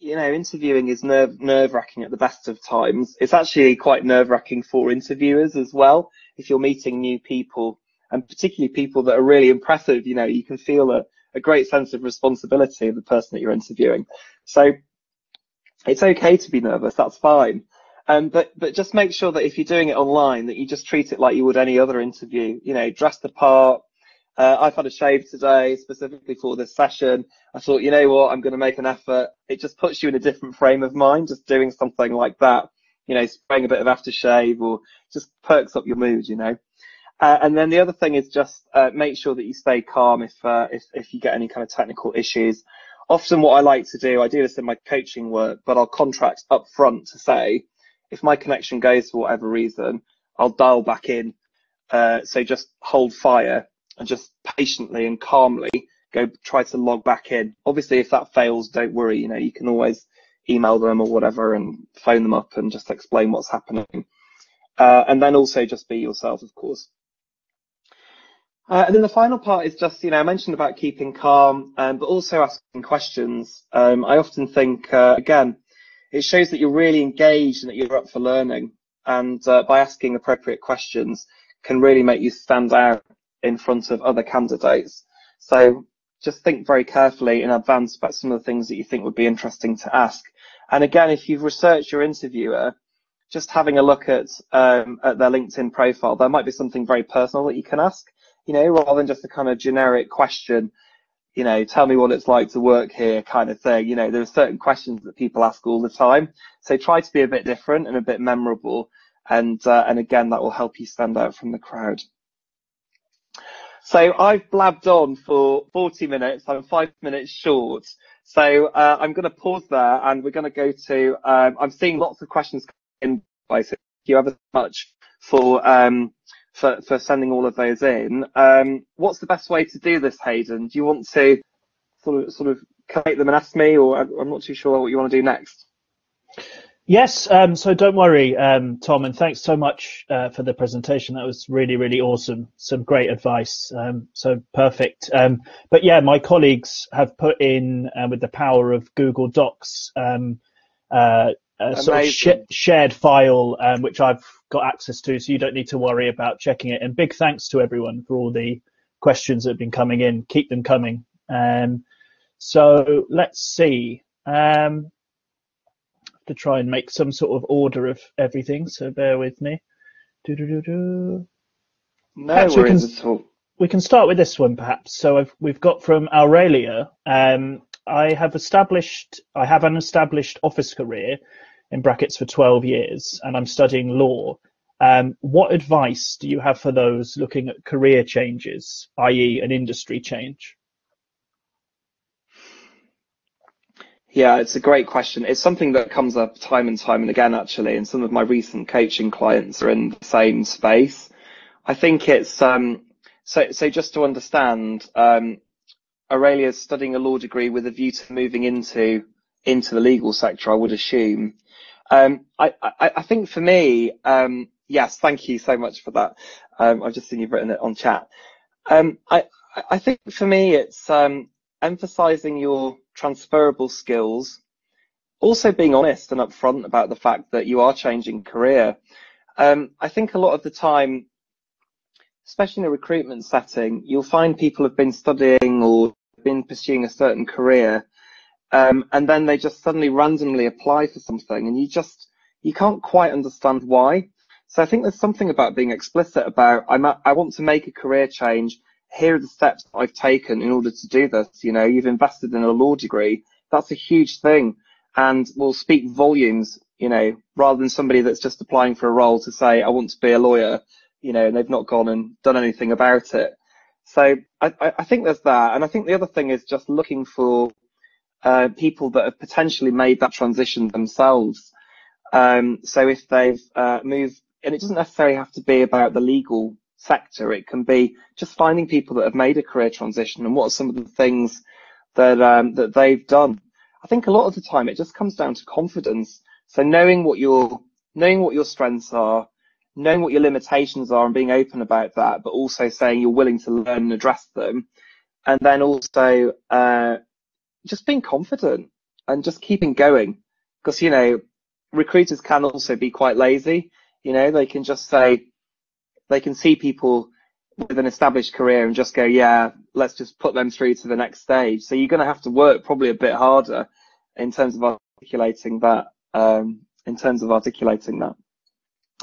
interviewing is nerve-wracking at the best of times. It's actually quite nerve-wracking for interviewers as well. If you're meeting new people, and particularly people that are really impressive, you can feel a great sense of responsibility of the person that you're interviewing. So it's okay to be nervous, that's fine. But just make sure that if you're doing it online, that you just treat it like you would any other interview, dress the part. I've had a shave today specifically for this session. I thought, I'm going to make an effort. It just puts you in a different frame of mind, just doing something like that, spraying a bit of aftershave, or just perks up your mood, And then the other thing is just make sure that you stay calm if you get any kind of technical issues. Often what I like to do, I do this in my coaching work, but I'll contract up front to say, if my connection goes for whatever reason, I'll dial back in. So just hold fire and just patiently and calmly go try to log back in. Obviously, if that fails, don't worry. You can always email them or whatever and phone them up and just explain what's happening. And then also just be yourself, of course. And then the final part is just, I mentioned about keeping calm, but also asking questions. I often think, again, it shows that you're really engaged and that you're up for learning. And by asking appropriate questions can really make you stand out in front of other candidates. So just think very carefully in advance about some of the things that you think would be interesting to ask. And again, if you've researched your interviewer, just having a look at their LinkedIn profile, there might be something very personal that you can ask. you know, rather than just a kind of generic question, you know, tell me what it's like to work here kind of thing. You know, there are certain questions that people ask all the time. So try to be a bit different and a bit memorable. And again, that will help you stand out from the crowd. So I've blabbed on for 40 minutes. I'm 5 minutes short. So I'm going to pause there, and we're going to go to, I'm seeing lots of questions in. So thank you ever so much for sending all of those in. What's the best way to do this, Hayden? Do you want to sort of collate them and ask me, or I'm not too sure what you want to do next? Yes, so don't worry, Tom, and thanks so much for the presentation. That was really, really awesome. Some great advice, so perfect. But yeah, my colleagues have put in, with the power of Google Docs, a sort of shared file, which I've got access to, so you don't need to worry about checking it. And big thanks to everyone for all the questions that have been coming in. Keep them coming. So let's see. To try and make some sort of order of everything, so bear with me. No worries at all. We can start with this one, perhaps. So we've got from Aurelia. I have an established office career, in brackets, for 12 years, and I'm studying law. What advice do you have for those looking at career changes, i.e. an industry change? Yeah, it's a great question. It's something that comes up time and time and again, actually, and some of my recent coaching clients are in the same space. I think it's, so just to understand, Aurelia's studying a law degree with a view to moving into the legal sector, I would assume. I think for me, yes, thank you so much for that. I've just seen you've written it on chat. I think for me, it's emphasizing your transferable skills, also being honest and upfront about the fact that you are changing career. I think a lot of the time, especially in a recruitment setting, you'll find people have been studying or been pursuing a certain career, and then they just suddenly randomly apply for something, and you can't quite understand why. So I think there's something about being explicit about, I want to make a career change. Here are the steps that I've taken in order to do this. You know, you've invested in a law degree. That's a huge thing, and will speak volumes, you know, rather than somebody that's just applying for a role to say, I want to be a lawyer, you know, and they've not gone and done anything about it. So I think there's that. And I think the other thing is just looking for people that have potentially made that transition themselves. So if they've moved, and it doesn't necessarily have to be about the legal sector, it can be just finding people that have made a career transition and what are some of the things that that they've done. I think a lot of the time it just comes down to confidence. So knowing what your strengths are, knowing what your limitations are and being open about that, but also saying you're willing to learn and address them. And then also just being confident and just keeping going. Because, you know, recruiters can also be quite lazy. You know, they can just say, they can see people with an established career and just go, yeah, let's just put them through to the next stage. So you're going to have to work probably a bit harder in terms of articulating that.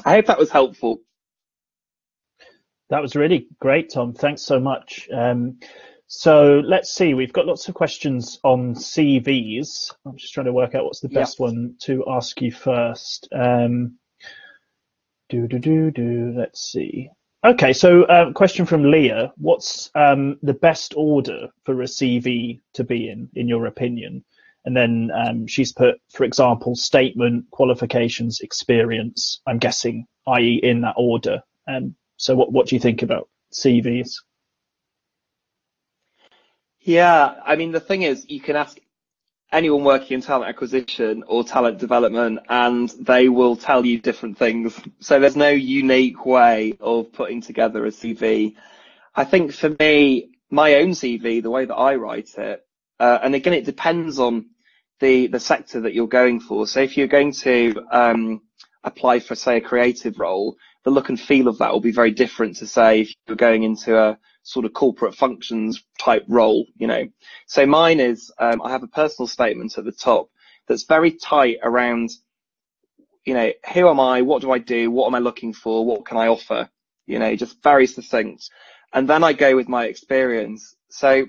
I hope that was helpful. That was really great, Tom. Thanks so much. So let's see, we've got lots of questions on CVs. I'm just trying to work out what's the best one to ask you first. Let's see. Okay, so question from Leah. What's the best order for a CV to be in your opinion? And then she's put, for example, statement, qualifications, experience, I'm guessing, i.e. in that order. So what do you think about CVs? Yeah, I mean, the thing is, you can ask anyone working in talent acquisition or talent development, and they will tell you different things. So there's no unique way of putting together a CV. I think for me, my own CV, the way that I write it, and again, it depends on the sector that you're going for. So if you're going to apply for, say, a creative role, the look and feel of that will be very different to, say, if you're going into a sort of corporate functions type role, you know. So mine is, I have a personal statement at the top that's very tight around, you know, who am I? What do I do? What am I looking for? What can I offer? You know, just very succinct. and then I go with my experience. So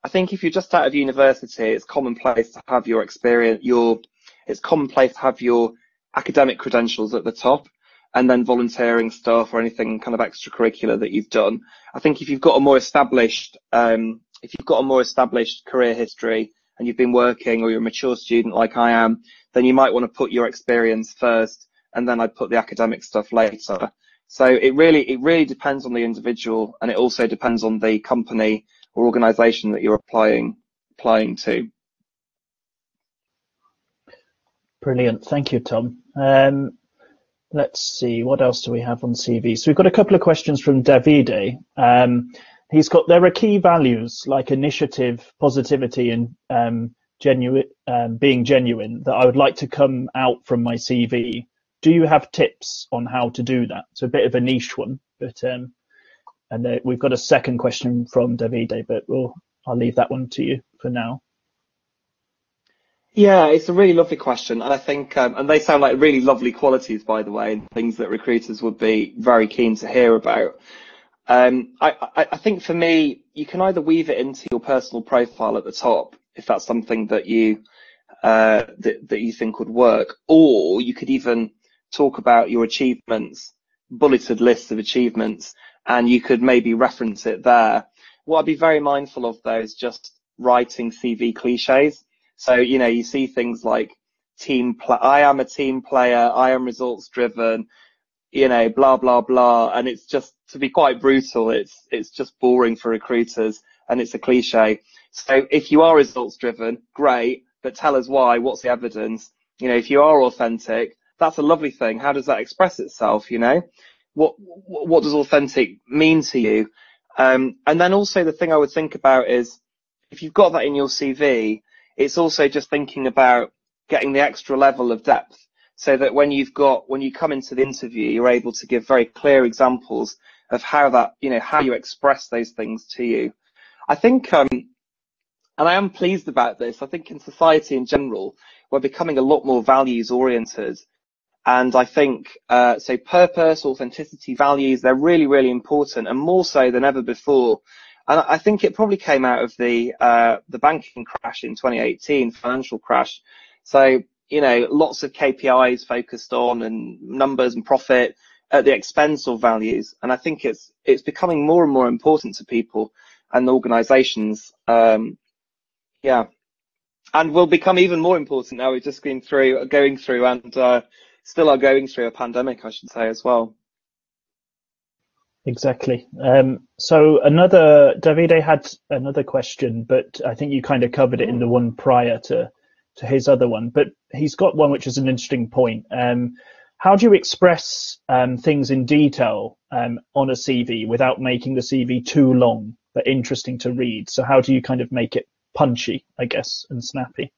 I think if you're just out of university, it's commonplace to have your experience, it's commonplace to have your academic credentials at the top, and then volunteering stuff or anything kind of extracurricular that you've done. I think if you've got a more established career history and you've been working, or you're a mature student like I am, then you might want to put your experience first, and then I'd put the academic stuff later. So it really depends on the individual, and it also depends on the company or organisation that you're applying to. Brilliant, thank you, Tom. Let's see, what else do we have on CV? So we've got a couple of questions from Davide. He's got, there are key values like initiative, positivity, and being genuine that I would like to come out from my CV. Do you have tips on how to do that? It's a bit of a niche one, but and we've got a second question from Davide, but I'll leave that one to you for now. Yeah, it's a really lovely question, and I think, and they sound like really lovely qualities, by the way, and things that recruiters would be very keen to hear about. I think for me, you can either weave it into your personal profile at the top, if that's something that you that you think would work, or you could even talk about your achievements, bulleted lists of achievements, and you could maybe reference it there. What I'd be very mindful of, though, is just writing CV cliches. So, you know, you see things like I am a team player, I am results driven, you know, blah, blah, blah. And it's just, to be quite brutal, it's just boring for recruiters, and it's a cliche. So if you are results driven, great, but tell us why, what's the evidence? You know, if you are authentic, that's a lovely thing. How does that express itself? You know, what does authentic mean to you? And then also the thing I would think about is, if you've got that in your CV, it's also just thinking about getting the extra level of depth, so that when you come into the interview, you're able to give very clear examples of how you express those things to you. I think, and I am pleased about this, I think in society in general, we're becoming a lot more values oriented. And I think, so purpose, authenticity, values, they're really, really important, and more so than ever before. And I think it probably came out of the banking crash in 2018, financial crash. So, you know, lots of KPIs focused on and numbers and profit at the expense of values. And I think it's becoming more and more important to people and organisations. Yeah, and will become even more important now. We've just going through and still are going through a pandemic, I should say, as well. Exactly. So Davide had another question, but I think you kind of covered it in the one prior to his other one. But he's got one which is an interesting point. How do you express things in detail on a CV without making the CV too long but interesting to read? So how do you kind of make it punchy, I guess, and snappy?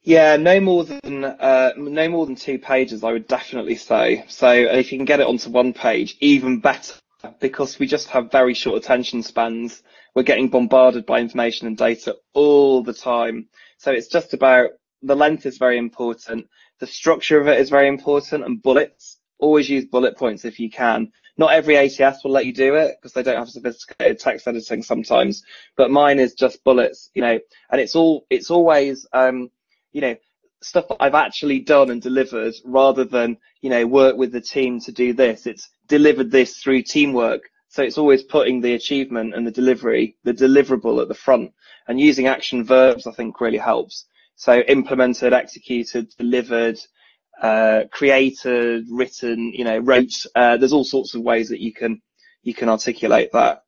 Yeah, no more than 2 pages, I would definitely say. So if you can get it onto 1 page, even better, because we just have very short attention spans. We're getting bombarded by information and data all the time. So it's just about, the length is very important. The structure of it is very important, and bullets. Always use bullet points if you can. Not every ATS will let you do it because they don't have sophisticated text editing sometimes, but mine is just bullets, you know, and it's always, you know, stuff that I've actually done and delivered, rather than, you know, work with the team to do this. It's delivered this through teamwork. So it's always putting the achievement and the delivery, the deliverable at the front, and using action verbs, I think, really helps. So implemented, executed, delivered, created, written, you know, wrote. There's all sorts of ways that you can articulate that.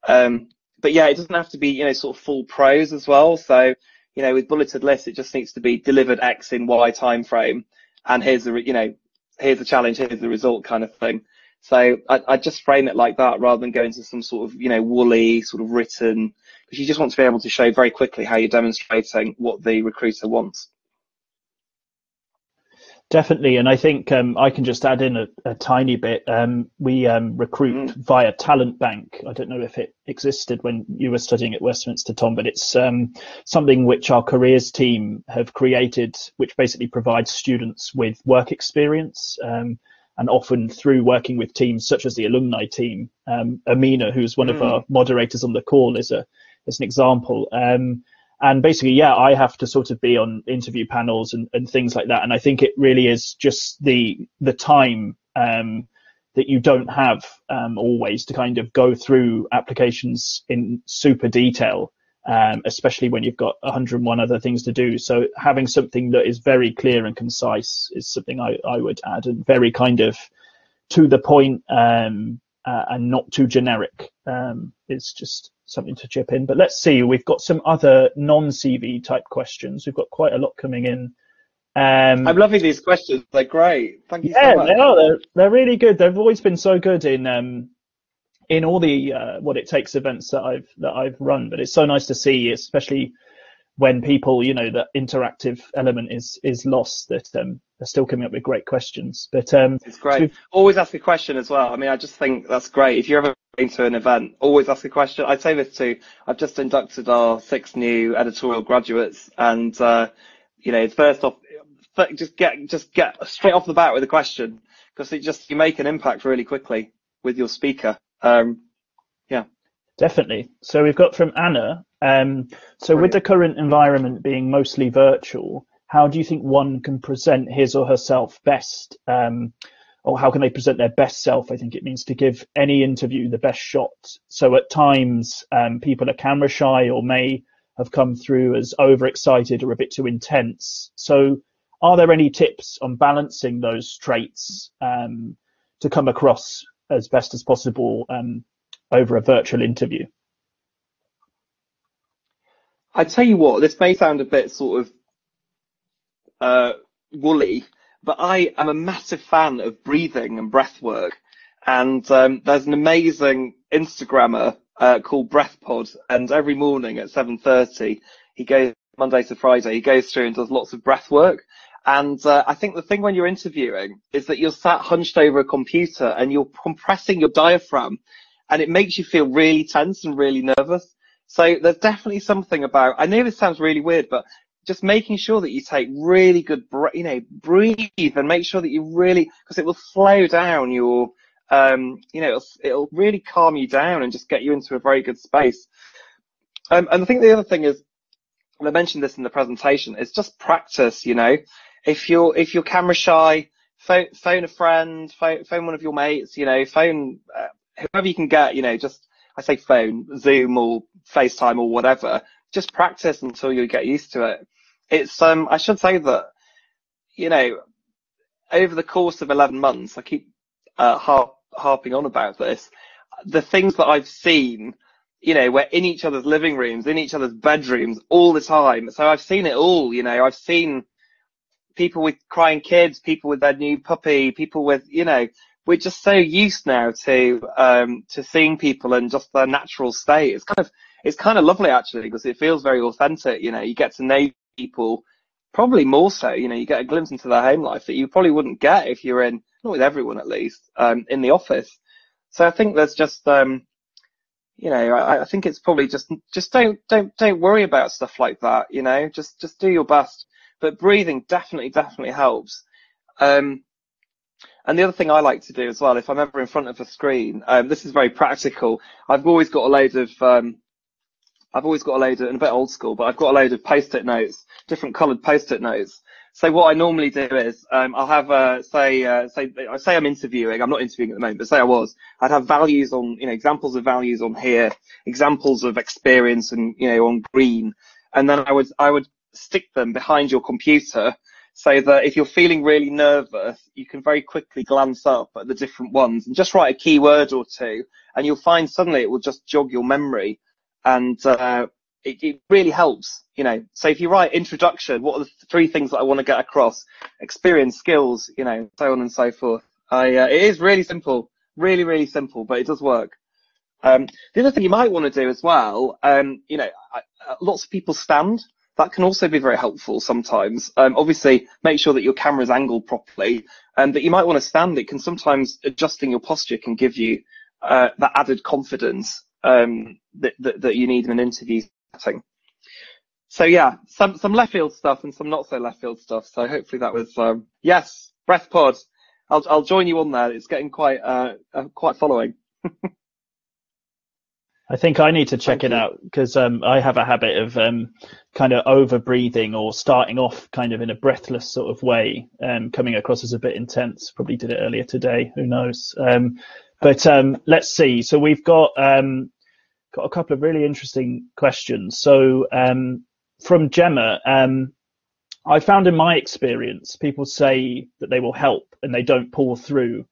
But yeah, it doesn't have to be, you know, sort of full prose as well. So, you know, with bulleted lists, it just needs to be delivered X in Y time frame, and here's the challenge, here's the result, kind of thing. So I just frame it like that, rather than go into some sort of, you know, woolly sort of written, because you just want to be able to show very quickly how you're demonstrating what the recruiter wants. Definitely, and I think I can just add in a tiny bit. We recruit via Talent Bank. I don't know if it existed when you were studying at Westminster, Tom, but it's something which our careers team have created, which basically provides students with work experience. And and often through working with teams such as the alumni team. Amina, who's one of our moderators on the call, is an example. And basically, yeah, I have to sort of be on interview panels and things like that. And I think it really is just the time that you don't have always to kind of go through applications in super detail, especially when you've got 101 other things to do. So having something that is very clear and concise is something I would add, and very kind of to the point and not too generic. It's just something to chip in. But let's see, we've got some other non-CV type questions. We've got quite a lot coming in. I'm loving these questions. They're great. Thank you so much. They are. They're really good. They've always been so good in all the What It Takes events that I've run. But it's so nice to see, especially when people, that interactive element is lost, that they're still coming up with great questions. But it's great. Always ask a question as well. I mean, I just think that's great. If you're ever going to an event, always ask a question. I'd say this too. I've just inducted our 6 new editorial graduates, and first off, just get straight off the bat with a question, because you make an impact really quickly with your speaker. Yeah, definitely. So we've got from Anna. So with the current environment being mostly virtual, how do you think one can present his or herself best? Or how can they present their best self? I think it means to give any interview the best shot. So at times, people are camera shy or may have come through as overexcited or a bit too intense. So are there any tips on balancing those traits to come across as best as possible over a virtual interview? I tell you what, this may sound a bit sort of woolly, but I am a massive fan of breathing and breath work. And there's an amazing Instagrammer called BreathPod, and every morning at 7:30, he goes, Monday to Friday, he goes through and does lots of breath work. And I think the thing when you're interviewing is that you're sat hunched over a computer and you're compressing your diaphragm, and it makes you feel really tense and really nervous. So there's definitely something about, I know this sounds really weird, but just making sure that you take really good, breathe and make sure that you really, because it will slow down your, it'll really calm you down and just get you into a very good space. And I think the other thing is, and I mentioned this in the presentation, is just practice. If you're camera shy, phone a friend, phone one of your mates, phone whoever you can get, I say phone, Zoom or FaceTime or whatever. Just practice until you get used to it. It's I should say that, over the course of 11 months, I keep harping on about this. The things that I've seen, we're in each other's living rooms, in each other's bedrooms all the time. So I've seen it all. I've seen people with crying kids, people with their new puppy, people with, we're just so used now to seeing people in just their natural state. It's kind of lovely actually, because it feels very authentic. You get to know people probably more so, you get a glimpse into their home life that you probably wouldn't get if you're not with everyone at least, in the office. So I think there's just, I think it's probably just don't worry about stuff like that. Just do your best. But breathing definitely helps. And the other thing I like to do as well, if I'm ever in front of a screen, this is very practical. I've always got a load of, and a bit old school, but I've got a load of post-it notes, different coloured post-it notes. So what I normally do is, I'll have, say I'm interviewing. I'm not interviewing at the moment, but say I was. I'd have values on, examples of values on here, examples of experience, and on green, and then I would stick them behind your computer, so that if you're feeling really nervous, you can very quickly glance up at the different ones and just write a keyword or two, and you'll find suddenly it will just jog your memory, and it really helps. So if you write introduction, what are the 3 things that I want to get across? Experience, skills, so on and so forth. It is really simple, really simple, but it does work. The other thing you might want to do as well, lots of people stand. That can also be very helpful sometimes. Obviously, make sure that your camera's angled properly, and that you might want to stand. It can sometimes, adjusting your posture can give you that added confidence that you need in an interview setting. So yeah, some left field stuff and some not so left field stuff. So hopefully that was yes, BreathPod. I'll join you on that. It's getting quite following. I think I need to check it out because I have a habit of kind of over breathing or starting off kind of in a breathless sort of way, coming across as a bit intense. Probably did it earlier today. Who knows? But let's see. So we've got a couple of really interesting questions. So from Gemma, I found in my experience, people say that they will help and they don't pull through.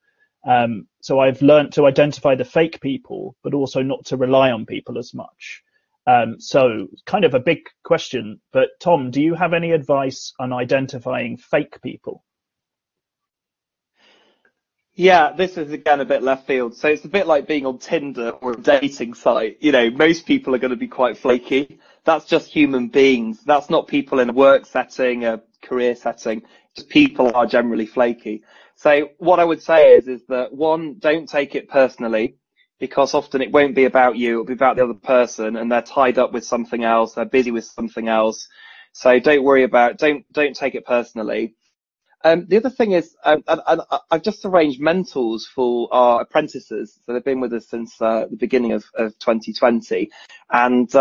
So I've learned to identify the fake people, but also not to rely on people as much. So kind of a big question, but Tom, do you have any advice on identifying fake people? Yeah, this is again a bit left field. So it's a bit like being on Tinder or a dating site. You know, most people are going to be quite flaky. That's just human beings. That's not people in a work setting, a career setting. Just people are generally flaky. So what I would say is that one, don't take it personally, because often it won't be about you. It'll be about the other person, and they're tied up with something else. They're busy with something else. So don't worry about, don't take it personally. The other thing is, I've just arranged mentors for our apprentices. So they've been with us since the beginning of 2020. And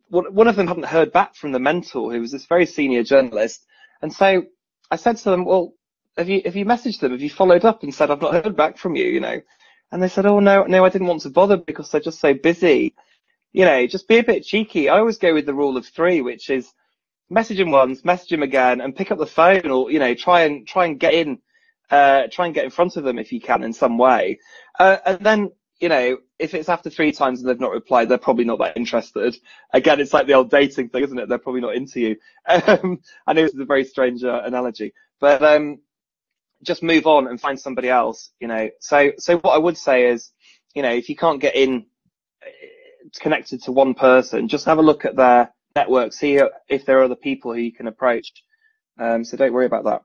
one of them hadn't heard back from the mentor, who was this very senior journalist. And so I said to them, well, have you messaged them? Have you followed up and said, I've not heard back from you, you know? And they said, oh, no, I didn't want to bother because they're just so busy. You know, just be a bit cheeky. I always go with the rule of three, which is message him once, message him again, and pick up the phone, or, you know, try and get in front of them if you can in some way. And then, you know, if it's after 3 times and they've not replied, they're probably not that interested. Again, it's like the old dating thing, isn't it? They're probably not into you. I know this is a very strange analogy, but just move on and find somebody else, you know. So what I would say is, you know, if you can't get in connected to one person, just have a look at their network, see if there are other people who you can approach. So don't worry about that.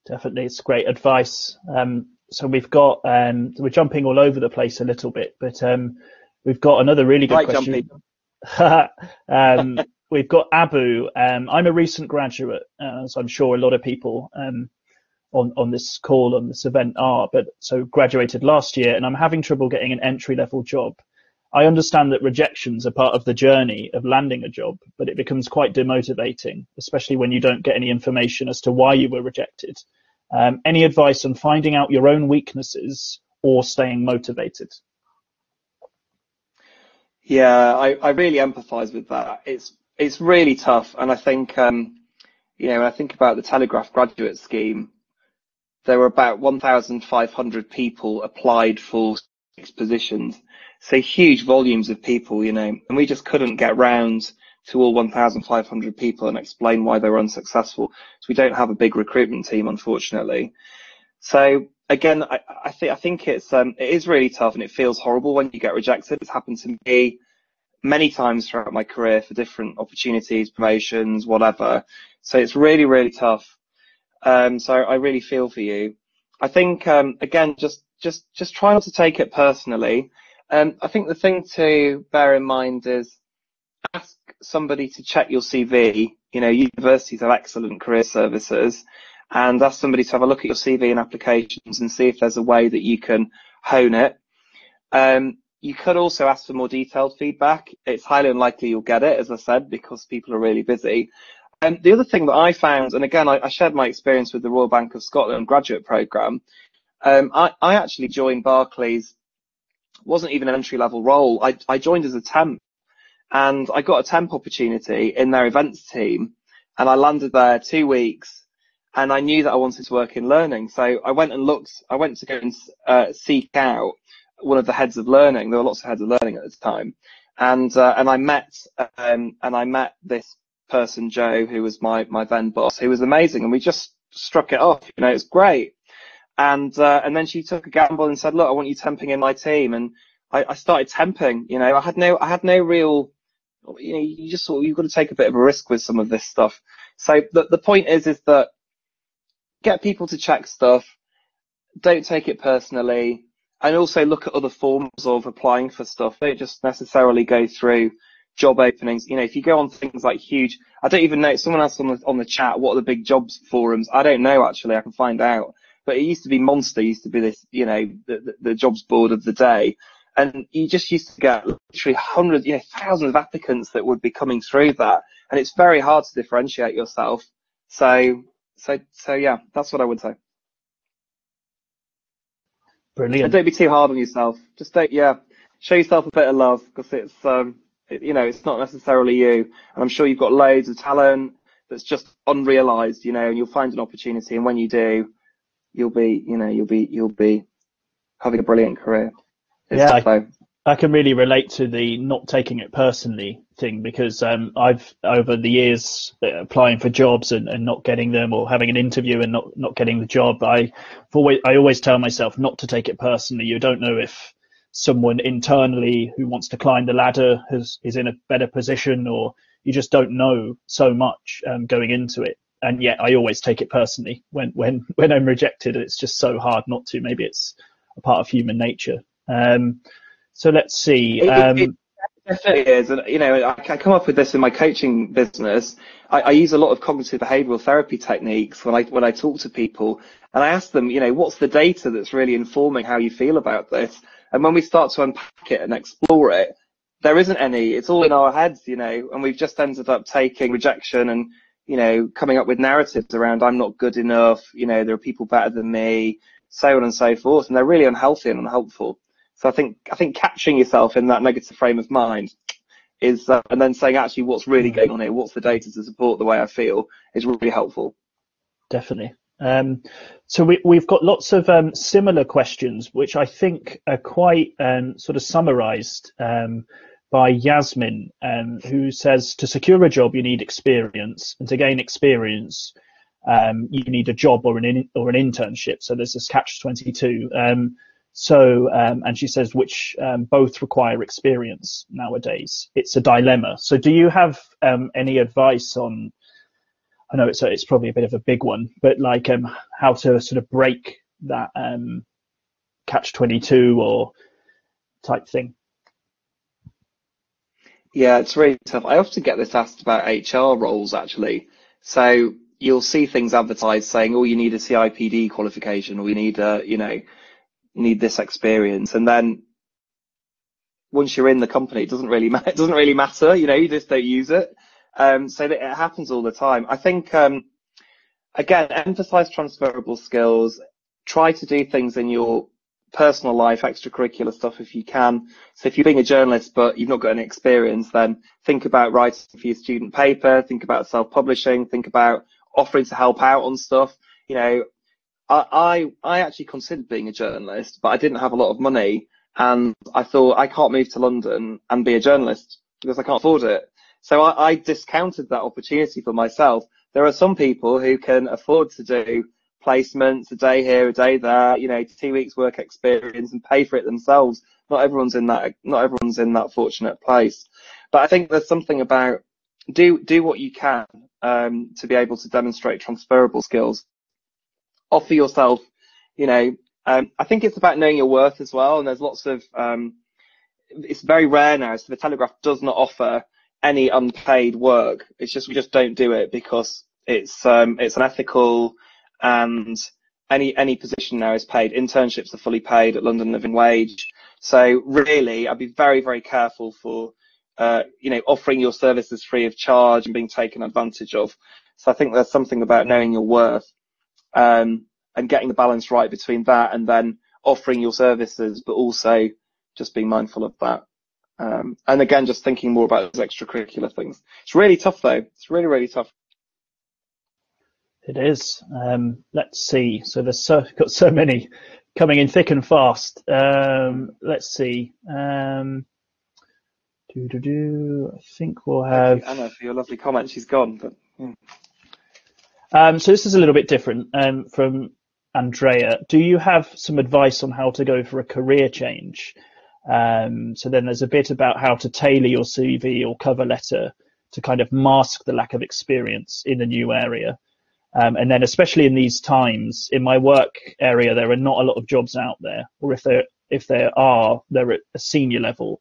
Definitely, it's great advice. So we've got, we're jumping all over the place a little bit, but we've got another really good question. We've got Abu. I'm a recent graduate, so I'm sure a lot of people on this call, on this event are, but so graduated last year, and I'm having trouble getting an entry-level job. I understand that rejections are part of the journey of landing a job, but it becomes quite demotivating, especially when you don't get any information as to why you were rejected. Any advice on finding out your own weaknesses or staying motivated? Yeah, I really empathise with that. It's really tough, and I think you know, when I think about the Telegraph graduate scheme, there were about 1,500 people applied for 6 positions. So huge volumes of people, you know, and we just couldn't get round to all 1,500 people and explain why they were unsuccessful. So we don't have a big recruitment team, unfortunately. So again, I think it is really tough, and it feels horrible when you get rejected. It's happened to me many times throughout my career for different opportunities, promotions, whatever. So it's really, really tough. So I really feel for you. I think, again, just try not to take it personally. I think the thing to bear in mind is ask somebody to check your CV. You know, universities have excellent career services, and ask somebody to have a look at your CV and applications and see if there's a way that you can hone it. You could also ask for more detailed feedback. It's highly unlikely you'll get it, as I said, because people are really busy. And the other thing that I found, and again, I shared my experience with the Royal Bank of Scotland graduate programme. I actually joined Barclays. Wasn't even an entry-level role. I joined as a temp, and I got a temp opportunity in their events team, and I landed there 2 weeks, and I knew that I wanted to work in learning. So I went to go and seek out one of the heads of learning. There were lots of heads of learning at the time, and I met this person, Joe, who was my then boss, who was amazing, and we just struck it off. You know, it's great. And then she took a gamble and said, look, I want you temping in my team. And I started temping. You know, I had no real, you know, you just sort of, you've got to take a bit of a risk with some of this stuff. So the point is that get people to check stuff. Don't take it personally. And also look at other forms of applying for stuff. Don't just necessarily go through job openings. You know, if you go on things like huge, I don't even know, someone else on the chat, what are the big jobs forums? I don't know, actually, I can find out. But it used to be Monster, used to be this, you know, the jobs board of the day. And you just used to get literally hundreds, you know, thousands of applicants that would be coming through that. And it's very hard to differentiate yourself. So yeah, that's what I would say. Brilliant. And don't be too hard on yourself. Just show yourself a bit of love, because it's, you know, it's not necessarily you. And I'm sure you've got loads of talent that's just unrealized, you know, and you'll find an opportunity. And when you do, you'll be having a brilliant career. I can really relate to the not taking it personally thing, because I've, over the years, applying for jobs and not getting them, or having an interview and not getting the job, I always tell myself not to take it personally. You don't know if someone internally who wants to climb the ladder is in a better position, or you just don't know so much going into it. And yet I always take it personally when I'm rejected. It's just so hard not to. Maybe it's a part of human nature. So let's see. It definitely is. And, you know, I come up with this in my coaching business. I use a lot of cognitive behavioral therapy techniques when I talk to people, and I ask them, you know, what's the data that's really informing how you feel about this? And when we start to unpack it and explore it, there isn't any. It's all in our heads, you know, and we've just ended up taking rejection and, you know, coming up with narratives around I'm not good enough, you know, there are people better than me, so on and so forth, and they're really unhealthy and unhelpful. So I think catching yourself in that negative frame of mind is, and then saying actually what's really going on here, what's the data to support the way I feel, is really helpful. Definitely. So we've got lots of similar questions, which I think are quite sort of summarized by Yasmin, who says, to secure a job, you need experience, and to gain experience, you need a job or an internship. So there's this catch-22. And she says, which both require experience nowadays. It's a dilemma. So do you have any advice on, I know it's probably a bit of a big one, but like how to sort of break that catch-22 or type thing? Yeah, it's really tough. I often get this asked about HR roles, actually. So you'll see things advertised saying, oh, you need a CIPD qualification, or you need you need this experience. And then once you're in the company, it doesn't really matter, you know, you just don't use it. So that it happens all the time. I think, again, emphasize transferable skills, try to do things in your personal life, extracurricular stuff if you can. So if you're being a journalist but you've not got any experience, then think about writing for your student paper, think about self-publishing, think about offering to help out on stuff. You know, I actually considered being a journalist, but I didn't have a lot of money, and I thought I can't move to London and be a journalist because I can't afford it. So I discounted that opportunity for myself. There are some people who can afford to do placements, a day here, a day there, you know, 2 weeks work experience, and pay for it themselves. Not everyone's in that fortunate place. But I think there's something about do what you can to be able to demonstrate transferable skills. Offer yourself, you know, I think it's about knowing your worth as well. And there's lots of, it's very rare now. So the Telegraph does not offer any unpaid work. It's just, we just don't do it because it's unethical, and any position now is paid. Internships are fully paid at London Living Wage. So really, I'd be very, very careful for, you know, offering your services free of charge and being taken advantage of. So I think there's something about knowing your worth, and getting the balance right between that and then offering your services, but also just being mindful of that. And again, just thinking more about those extracurricular things. It's really tough though. It's really, really tough. It is. Let's see. So there's got so many coming in thick and fast. Let's see. I think we'll have... Thank you, Anna, for your lovely comment. She's gone, but... So this is a little bit different from Andrea. Do you have some advice on how to go for a career change? So then there's a bit about how to tailor your CV or cover letter to kind of mask the lack of experience in a new area. And then especially in these times, in my work area, there are not a lot of jobs out there, or if there are, they're at a senior level.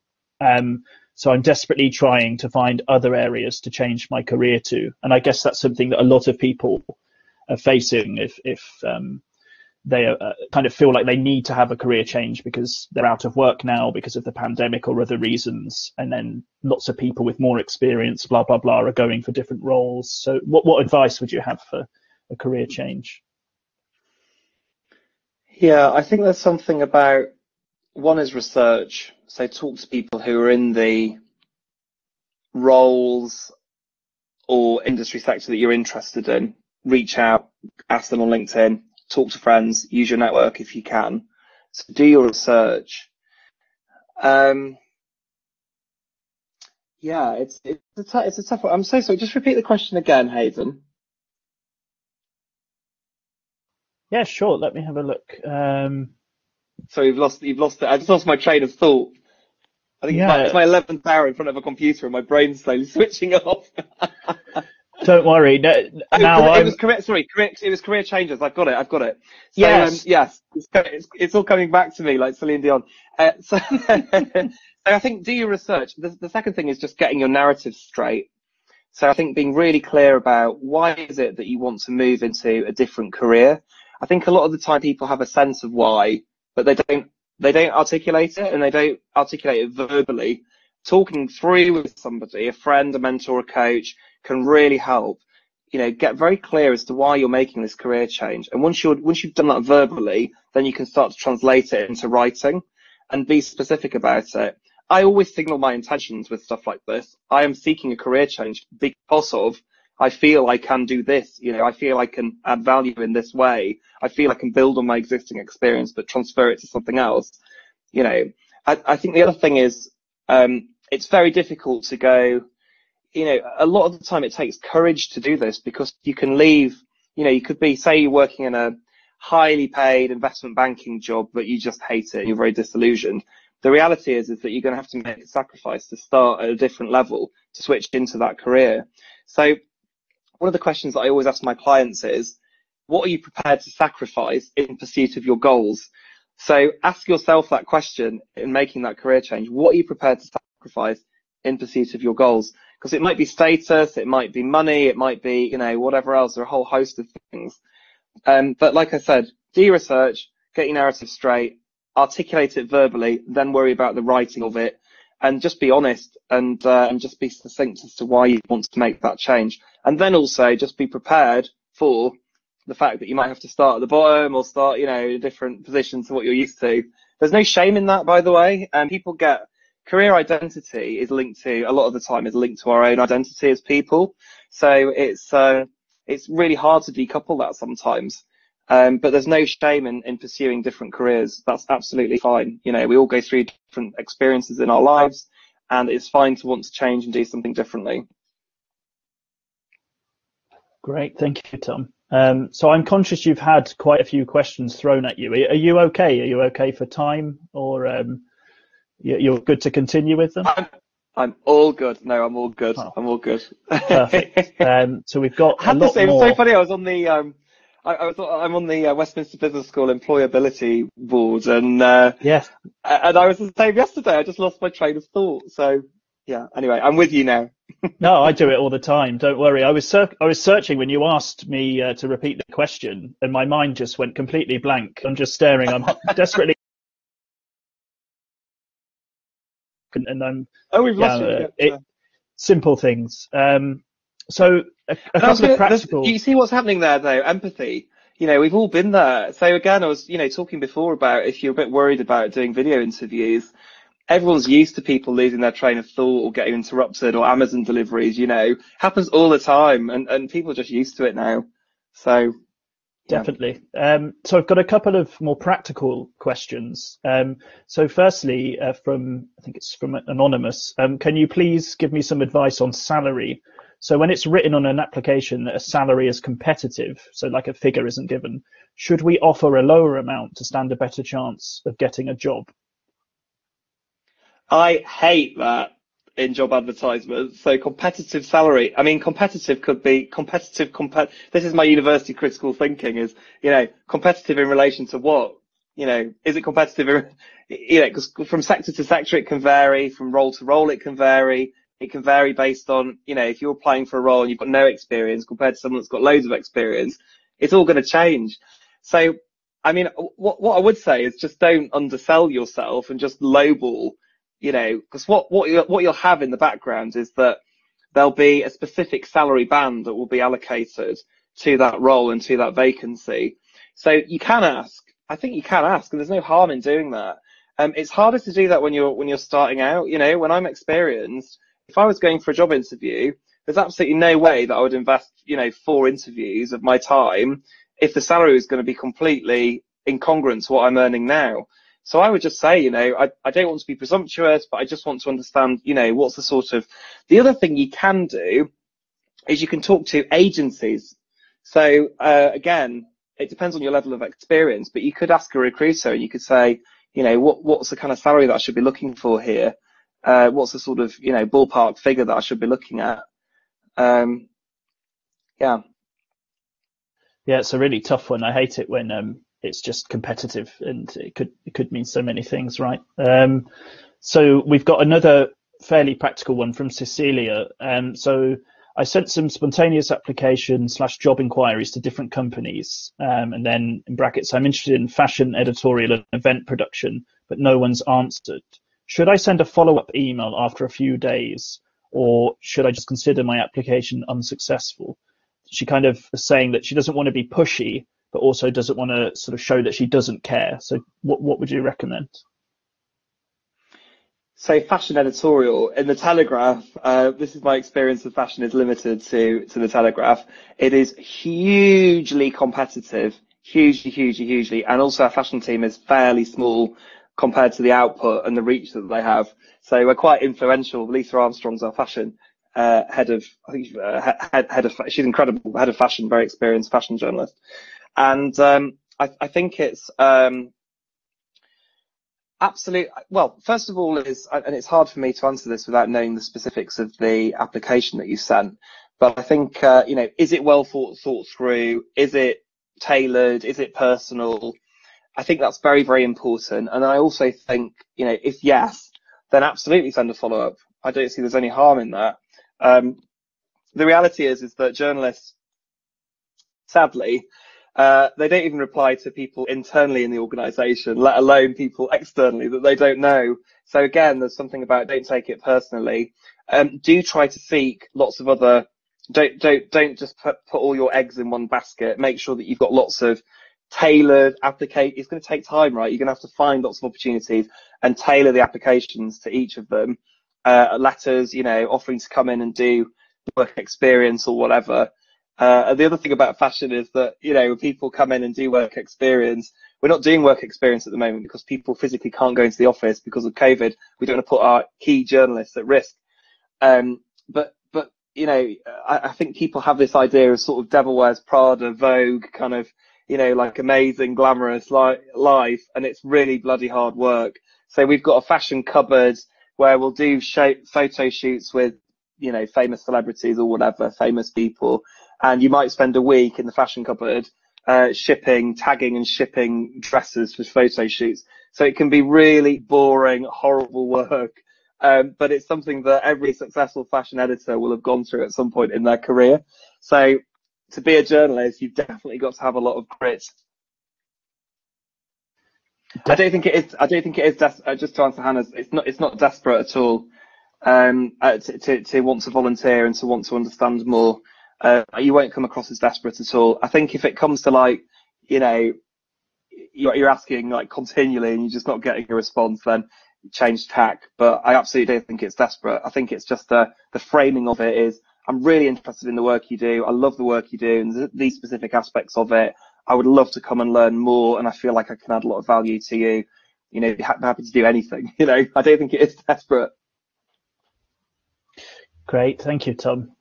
So I'm desperately trying to find other areas to change my career to. And I guess that's something that a lot of people are facing if they kind of feel like they need to have a career change because they're out of work now because of the pandemic or other reasons. And then lots of people with more experience, blah, blah, blah, are going for different roles. So what advice would you have for a career change? Yeah, I think there's something about, one is research. So talk to people who are in the roles or industry sector that you're interested in. Reach out, ask them on LinkedIn, talk to friends, use your network if you can. So do your research. Yeah, it's a tough one. I'm so sorry. Just repeat the question again, Hayden. Yeah, sure. Let me have a look. So you've lost it. I just lost my train of thought. I think it's my 11th hour in front of a computer and my brain's slowly switching off. Don't worry. It was career changes. I've got it. So, yes. Yes, it's all coming back to me like Celine Dion. So I think do your research. The second thing is just getting your narrative straight. So I think being really clear about why is it that you want to move into a different career. I think a lot of the time people have a sense of why, but they don't articulate it, and they don't articulate it verbally. Talking through with somebody, a friend, a mentor, a coach, can really help. Get very clear as to why you're making this career change. And once you've done that verbally, then you can start to translate it into writing and be specific about it. I always signal my intentions with stuff like this. I am seeking a career change because of, I feel I can do this. I feel I can add value in this way. I feel I can build on my existing experience, but transfer it to something else. I think the other thing is, it's very difficult to go, a lot of the time it takes courage to do this because you can leave, you could be, say you're working in a highly paid investment banking job, but you just hate it. You're very disillusioned. The reality is that you're going to have to make a sacrifice to start at a different level to switch into that career. So one of the questions that I always ask my clients is, what are you prepared to sacrifice in pursuit of your goals? So ask yourself that question in making that career change. What are you prepared to sacrifice in pursuit of your goals? Because it might be status, it might be money, it might be, whatever else. There are a whole host of things. But like I said, do your research, get your narrative straight, articulate it verbally, then worry about the writing of it, and just be honest and just be succinct as to why you want to make that change. And then also just be prepared for the fact that you might have to start at the bottom or start, in a different position to what you're used to. There's no shame in that, by the way. And people get career identity is linked to, a lot of the time, is linked to our own identity as people. So it's really hard to decouple that sometimes. But there's no shame in pursuing different careers. That's absolutely fine. We all go through different experiences in our lives, and it's fine to want to change and do something differently. Great. Thank you, Tom. So I'm conscious you've had quite a few questions thrown at you. Are you okay? Are you okay for time, or you're good to continue with them? I'm all good. No, I'm all good. Oh, I'm all good. Perfect. So we've got a lot more. It was so funny. I was on the I'm on the Westminster Business School employability board, and yes, and I was the same yesterday. I just lost my train of thought. So yeah. Anyway, I'm with you now. No, I do it all the time. Don't worry. I was searching when you asked me to repeat the question, and my mind just went completely blank. I'm just staring. I'm desperately. And I'm. Oh, we've lost you. Yeah. Simple things. So a couple of practical. You see what's happening there, though? Empathy. We've all been there. So again, I was, talking before about if you're a bit worried about doing video interviews, everyone's used to people losing their train of thought or getting interrupted, or Amazon deliveries, happens all the time, and people are just used to it now. So. Yeah. Definitely. So I've got a couple of more practical questions. So firstly, I think it's from Anonymous, can you please give me some advice on salary? So when it's written on an application that a salary is competitive, so like a figure isn't given, should we offer a lower amount to stand a better chance of getting a job? I hate that in job advertisements. So competitive salary. I mean, competitive could be competitive. This is my university critical thinking is, competitive in relation to what? is it competitive? Because from sector to sector it can vary, from role to role it can vary. It can vary based on, if you're applying for a role and you've got no experience compared to someone that's got loads of experience, it's all going to change. So, I mean, what I would say is just don't undersell yourself and just lowball, because what you'll have in the background is that there'll be a specific salary band that will be allocated to that role and to that vacancy. So you can ask. I think you can ask, and there's no harm in doing that. It's harder to do that when you're starting out. When I'm experienced, if I was going for a job interview, there's absolutely no way that I would invest, 4 interviews of my time if the salary was going to be completely incongruent to what I'm earning now. So I would just say, I don't want to be presumptuous, but I just want to understand, what's the sort of. The other thing you can do is you can talk to agencies. So again, it depends on your level of experience, but you could ask a recruiter and you could say, what's the kind of salary that I should be looking for here? What's the sort of, ballpark figure that I should be looking at? Yeah. Yeah, it's a really tough one. I hate it when it's just competitive, and it could mean so many things, right? So we've got another fairly practical one from Cecilia. So I sent some spontaneous application/job inquiries to different companies, and then in brackets, I'm interested in fashion, editorial, and event production, but no one's answered. Should I send a follow-up email after a few days, or should I just consider my application unsuccessful? She kind of is saying that she doesn't want to be pushy, but also doesn't want to sort of show that she doesn't care. So what would you recommend? So fashion editorial in the Telegraph, this is my experience of fashion is limited to the Telegraph. It is hugely competitive, hugely, and also our fashion team is fairly small compared to the output and the reach that they have. So we're quite influential. Lisa Armstrong's our fashion head of she's incredible, head of fashion, very experienced fashion journalist. And I think it's absolute. Well, first of all, and it's hard for me to answer this without knowing the specifics of the application that you sent. But I think is it well thought through? Is it tailored? Is it personal? I think that's very, very important. And I also think, if yes, then absolutely send a follow-up. I don't see there's any harm in that. The reality is that journalists, sadly, they don't even reply to people internally in the organisation, let alone people externally that they don't know. So again, there's something about don't take it personally. Do try to seek lots of other. Don't just put all your eggs in one basket. Make sure that you've got lots of tailored application. It's going to take time, right? You're going to have to find lots of opportunities and tailor the applications to each of them. Letters, offering to come in and do work experience or whatever. And the other thing about fashion is that, when people come in and do work experience, we're not doing work experience at the moment because people physically can't go into the office because of COVID. We don't want to put our key journalists at risk. But I think people have this idea of sort of Devil Wears Prada, Vogue kind of, like amazing, glamorous life, and it's really bloody hard work. So we've got a fashion cupboard where we'll do photo shoots with, famous celebrities or whatever, famous people. And you might spend a week in the fashion cupboard, tagging and shipping dresses for photo shoots. So it can be really boring, horrible work. But it's something that every successful fashion editor will have gone through at some point in their career. So to be a journalist, you've definitely got to have a lot of grit. I don't think it is. Just to answer Hannah's, it's not desperate at all. To want to volunteer and to want to understand more. You won't come across as desperate at all. I think if it comes to you're asking continually and you're just not getting a response, then change tack. But I absolutely don't think it's desperate. I think it's just the framing of it is, I'm really interested in the work you do. I love the work you do and these specific aspects of it. I would love to come and learn more, and I feel like I can add a lot of value to you. Happy to do anything. I don't think it is desperate. Great, thank you, Tom.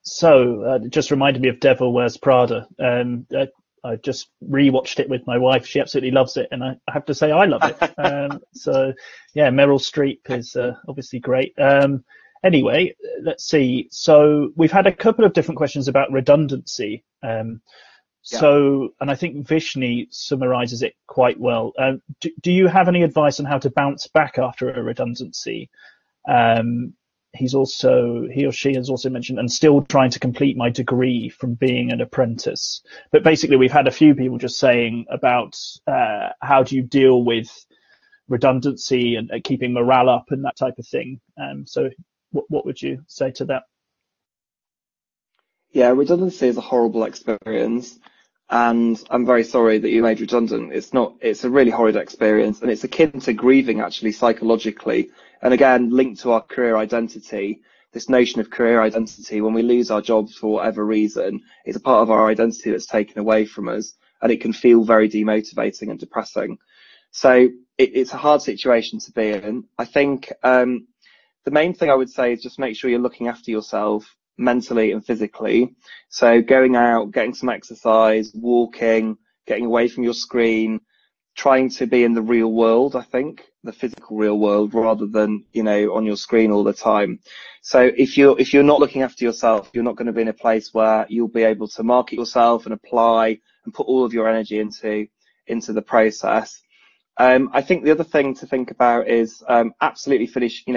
So just reminded me of Devil Wears Prada. I just rewatched it with my wife. She absolutely loves it, and I have to say I love it. So yeah, Meryl Streep is obviously great. Anyway, let's see. So we've had a couple of different questions about redundancy. So, and I think Vishni summarizes it quite well. Do you have any advice on how to bounce back after a redundancy? He or she has also mentioned, and still trying to complete my degree from being an apprentice. But basically, we've had a few people just saying about how do you deal with redundancy and keeping morale up and that type of thing. So what would you say to that? Yeah, redundancy is a horrible experience, and I'm very sorry that you made redundant. It's a really horrid experience, and it's akin to grieving actually psychologically. And again, linked to our career identity, this notion of career identity, when we lose our jobs for whatever reason, it's a part of our identity that's taken away from us, and it can feel very demotivating and depressing. So it's a hard situation to be in. I think the main thing I would say is just make sure you're looking after yourself mentally and physically. So going out, getting some exercise, walking, getting away from your screen, trying to be in the real world, I think, the physical real world, rather than, on your screen all the time. So if you're not looking after yourself, you're not going to be in a place where you'll be able to market yourself and apply and put all of your energy into the process. I think the other thing to think about is absolutely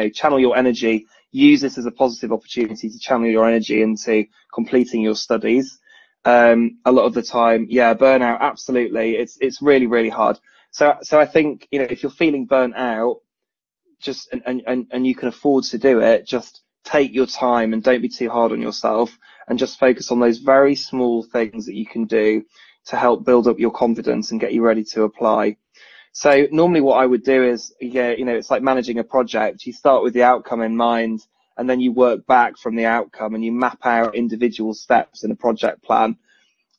channel your energy. Use this as a positive opportunity to channel your energy into completing your studies. A lot of the time, burnout, absolutely. It's really, really hard. So I think, if you're feeling burnt out, and you can afford to do it, just take your time and don't be too hard on yourself, and just focus on those very small things that you can do to help build up your confidence and get you ready to apply. So normally what I would do is, it's like managing a project. You start with the outcome in mind, and then you work back from the outcome, and you map out individual steps in a project plan.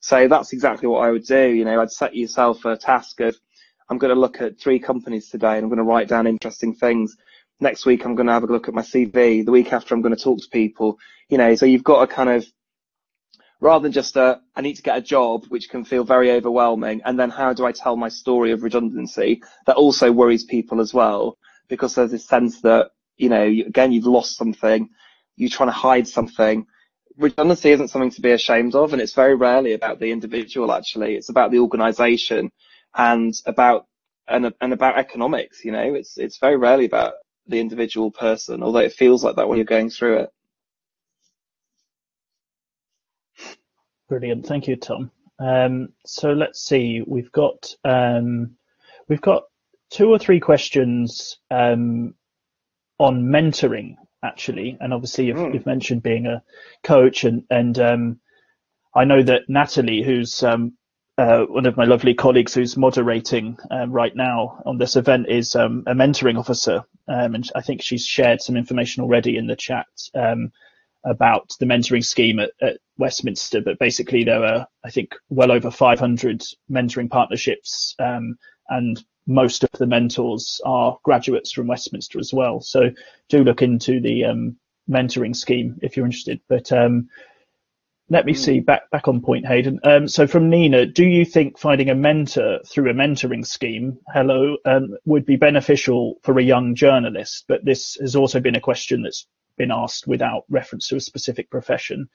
So that's exactly what I would do. I'd set yourself a task of, I'm going to look at 3 companies today, and I'm going to write down interesting things. Next week, I'm going to have a look at my CV. The week after, I'm going to talk to people. So you've got a kind of, rather than just I need to get a job, which can feel very overwhelming, and then how do I tell my story of redundancy? That also worries people as well, because there's this sense that, again, you've lost something, you're trying to hide something. Redundancy isn't something to be ashamed of, and it's very rarely about the individual, actually. It's about the organisation and about economics. It's very rarely about the individual person, although it feels like that when you're going through it. Brilliant, thank you, Tom. So let's see, we've got 2 or 3 questions on mentoring, actually, and obviously you've mentioned being a coach, and I know that Natalie, who's one of my lovely colleagues who's moderating right now on this event, is a mentoring officer, and I think she's shared some information already in the chat about the mentoring scheme at Westminster. But basically there are, I think, well over 500 mentoring partnerships, and most of the mentors are graduates from Westminster as well. So do look into the mentoring scheme if you're interested. But let me see, back on point, Hayden. So from Nina, do you think finding a mentor through a mentoring scheme, would be beneficial for a young journalist? But this has also been a question that's been asked without reference to a specific profession.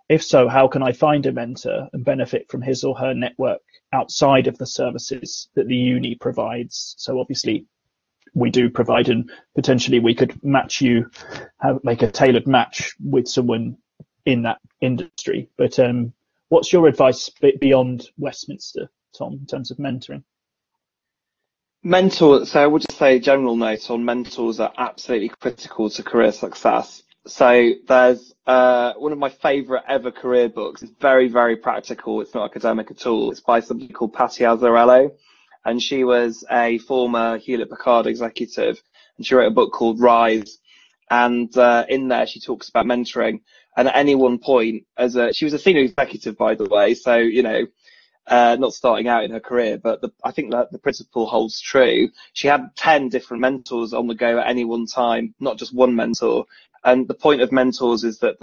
If so, how can I find a mentor and benefit from his or her network outside of the services that the uni provides? So obviously we do provide, and potentially we could match you, make a tailored match with someone in that industry. But what's your advice beyond Westminster, Tom, in terms of mentoring? So I would just say a general note on mentors are absolutely critical to career success. So there's one of my favourite ever career books. It's very, very practical. It's not academic at all. It's by somebody called Patty Azzarello, and she was a former Hewlett-Packard executive, and she wrote a book called Rise. And in there she talks about mentoring. And at any one point, she was a senior executive, by the way, so not starting out in her career, but I think that the principle holds true. She had 10 different mentors on the go at any one time, not just one mentor. And the point of mentors is that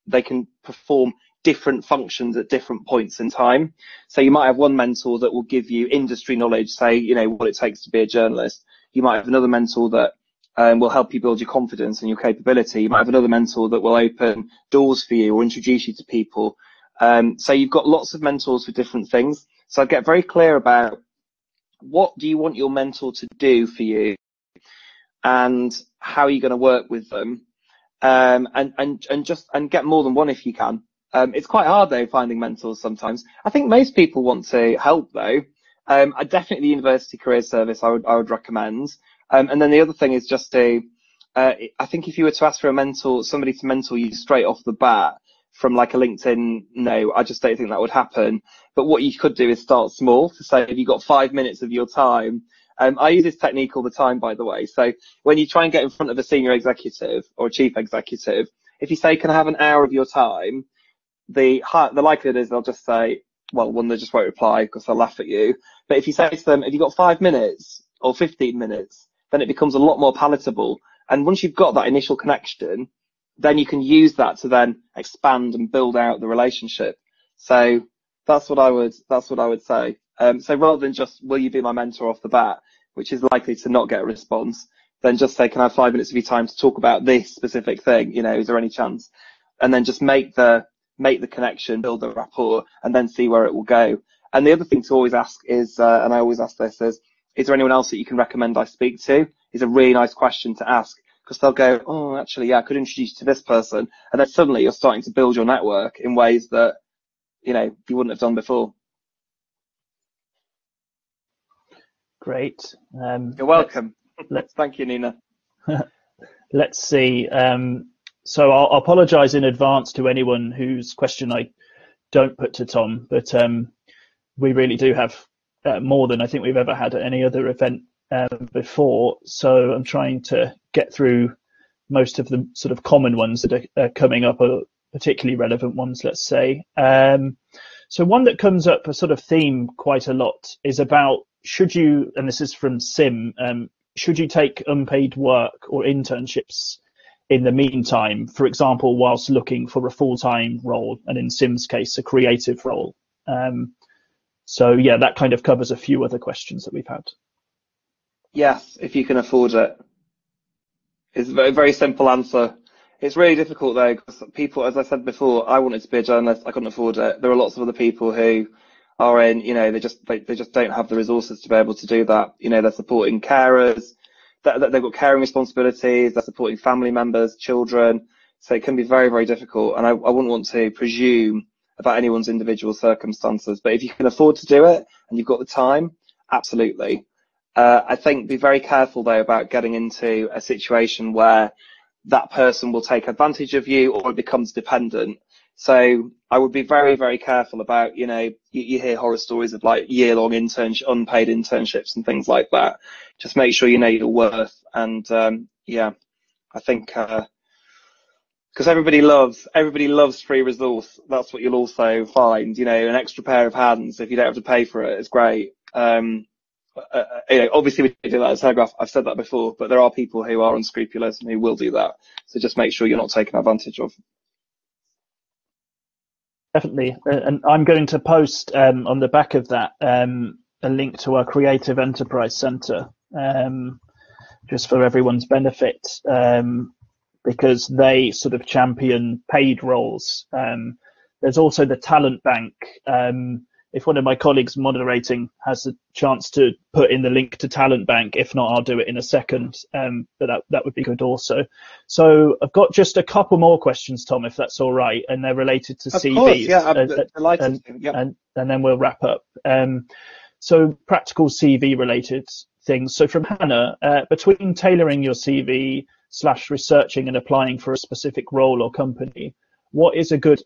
they can perform different functions at different points in time. So you might have one mentor that will give you industry knowledge, say, what it takes to be a journalist. You might have another mentor that will help you build your confidence and your capability. You might have another mentor that will open doors for you or introduce you to people. So you've got lots of mentors for different things. So I get very clear about what do you want your mentor to do for you, and how are you going to work with them, and get more than one if you can. It's quite hard though finding mentors sometimes. I think most people want to help though. I definitely the University Careers Service I would recommend. And then the other thing is just to I think if you were to ask for somebody to mentor you straight off the bat from like a LinkedIn, no, I just don't think that would happen. But what you could do is start small. To say if you've got 5 minutes of your time. I use this technique all the time, by the way. So when you try and get in front of a senior executive or a chief executive, if you say, can I have an hour of your time? The likelihood is they'll just say, well, one, they just won't reply because they'll laugh at you. But if you say to them, have you got 5 minutes or 15 minutes, then it becomes a lot more palatable. And once you've got that initial connection, then you can use that to then expand and build out the relationship. So that's what I would say. So rather than just, will you be my mentor off the bat, which is likely to not get a response, then just say, can I have 5 minutes of your time to talk about this specific thing? Is there any chance? And then just make the connection, build the rapport, and then see where it will go. And the other thing to always ask is, and I always ask this, is there anyone else that you can recommend I speak to? Is a really nice question to ask, because they'll go, oh, actually, yeah, I could introduce you to this person. And then suddenly you're starting to build your network in ways that, you wouldn't have done before. Great. You're welcome. Thank you, Nina. Let's see. So I'll apologise in advance to anyone whose question I don't put to Tom, but we really do have more than I think we've ever had at any other event before. So I'm trying to get through most of the sort of common ones that are coming up, or particularly relevant ones, let's say. So one that comes up, a sort of theme quite a lot, is about should you, and this is from Sim, should you take unpaid work or internships in the meantime, for example, whilst looking for a full-time role, and in Sim's case, a creative role? So yeah, that kind of covers a few other questions that we've had. Yes, if you can afford it. It's a very, very simple answer. It's really difficult though, because people, as I said before, I wanted to be a journalist, I couldn't afford it. There are lots of other people who are in, they just don't have the resources to be able to do that. They're supporting carers, they've got caring responsibilities, they're supporting family members, children. So it can be very, very difficult. And I wouldn't want to presume about anyone's individual circumstances. But if you can afford to do it and you've got the time, absolutely. I think be very careful though about getting into a situation where that person will take advantage of you or it becomes dependent. So I would be very, very careful about, you hear horror stories of like year-long unpaid internships and things like that. Just make sure you know your worth. And I think because everybody loves free resource. That's what you'll also find. An extra pair of hands if you don't have to pay for it is great. Obviously we do that at Telegraph. I've said that before, but there are people who are unscrupulous and who will do that. So just make sure you're not taken advantage of. Definitely. And I'm going to post on the back of that a link to our Creative Enterprise Centre, just for everyone's benefit, because they sort of champion paid roles. There's also the Talent Bank. If one of my colleagues moderating has a chance to put in the link to Talent Bank, if not, I'll do it in a second. But that would be good also. So I've got just a couple more questions, Tom, if that's all right, and they're related to CVs. Course, yeah, I'm delighted. And then we'll wrap up. So practical CV related things. So from Hannah, between tailoring your CV / researching and applying for a specific role or company, what is a good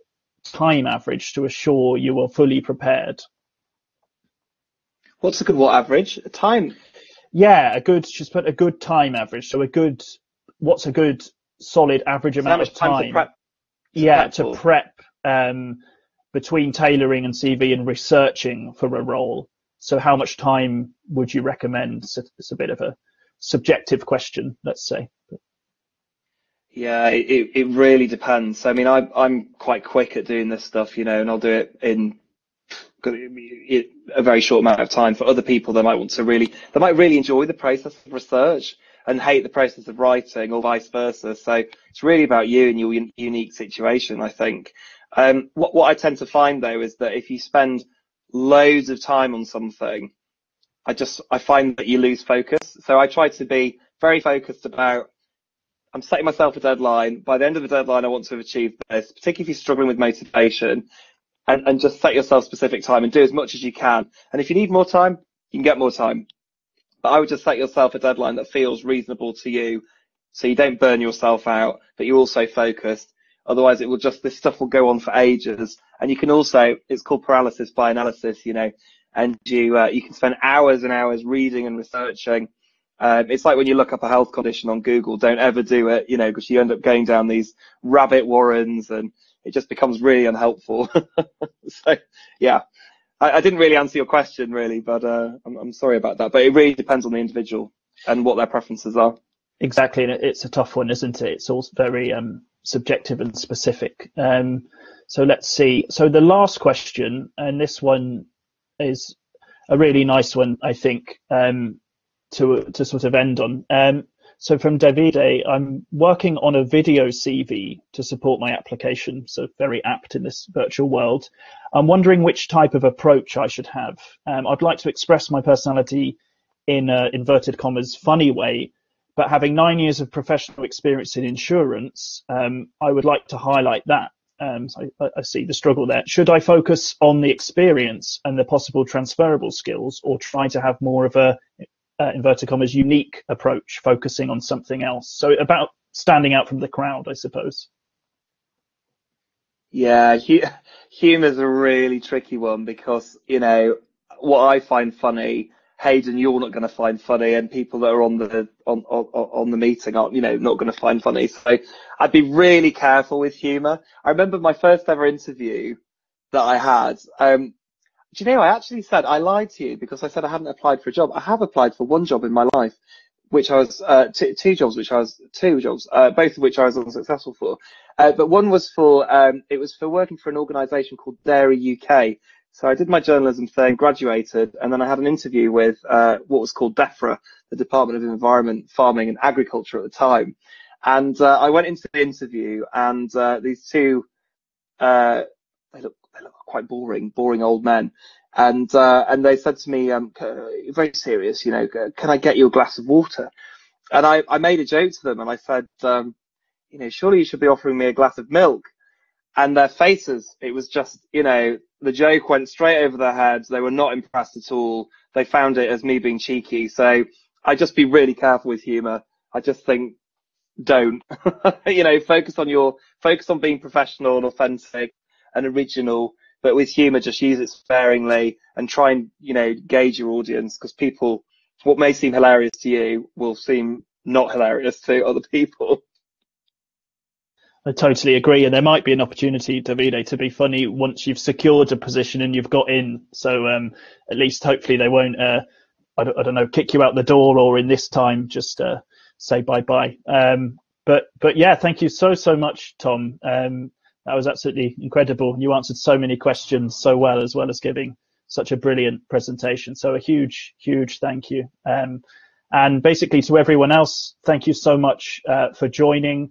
time average to assure you are fully prepared? What's a good average? Time? Yeah, she's put a good time average. So what's a good solid average amount of time? To prep between tailoring and CV and researching for a role. So how much time would you recommend? It's a bit of a subjective question, let's say. Yeah, it really depends. I mean, I'm quite quick at doing this stuff, and I'll do it in a very short amount of time. For other people, they might really enjoy the process of research and hate the process of writing, or vice versa. So it's really about you and your unique situation, I think. What I tend to find though is that if you spend loads of time on something, I find that you lose focus. So I try to be very focused about, I'm setting myself a deadline. By the end of the deadline, I want to have achieved this, particularly if you're struggling with motivation, and just set yourself specific time and do as much as you can. And if you need more time, you can get more time. But I would just set yourself a deadline that feels reasonable to you, so you don't burn yourself out, but you're also focused. Otherwise, this stuff will go on for ages. And you can also, it's called paralysis by analysis, and you can spend hours and hours reading and researching. It's like when you look up a health condition on Google, don't ever do it, because you end up going down these rabbit warrens and it just becomes really unhelpful. So, yeah, I didn't really answer your question really, but I'm sorry about that. But it really depends on the individual and what their preferences are. Exactly, and it's a tough one, isn't it? It's also very subjective and specific. So let's see. So the last question, and this one is a really nice one, I think, to sort of end on. So from Davide, I'm working on a video CV to support my application, so very apt in this virtual world. I'm wondering which type of approach I should have. I'd like to express my personality in an inverted commas funny way, but having 9 years of professional experience in insurance, I would like to highlight that. So I see the struggle there. Should I focus on the experience and the possible transferable skills, or try to have more of a inverted commas unique approach, focusing on something else? So about standing out from the crowd, I suppose. Yeah, humor's a really tricky one because, what I find funny, Hayden, you're not going to find funny, and people that are on the meeting aren't, not going to find funny. So I'd be really careful with humor. I remember my first ever interview that I had. Do you know, I actually said I lied to you because I said I hadn't applied for a job. I have applied for one job in my life, which I was two jobs, both of which I was unsuccessful for. But one was for it was for working for an organisation called Dairy UK. So I did my journalism thing, graduated, and then I had an interview with what was called DEFRA, the Department of Environment, Farming and Agriculture at the time. And I went into the interview, and these two they look quite boring old men. And they said to me, very serious, can I get you a glass of water? And I made a joke to them and I said, surely you should be offering me a glass of milk. And their faces, it was just, the joke went straight over their heads. They were not impressed at all. They found it as me being cheeky. So I just be really careful with humor. I just think, don't, focus on being professional and authentic and original, but with humor, just use it sparingly and try and, gauge your audience, because what may seem hilarious to you will seem not hilarious to other people. I totally agree. And there might be an opportunity, Davide, to be funny once you've secured a position and you've got in. So at least hopefully they won't, I don't know, kick you out the door, or in this time, just say bye-bye. But yeah, thank you so much, Tom. That was absolutely incredible. You answered so many questions so well as giving such a brilliant presentation. So a huge thank you. And basically to everyone else, thank you so much for joining.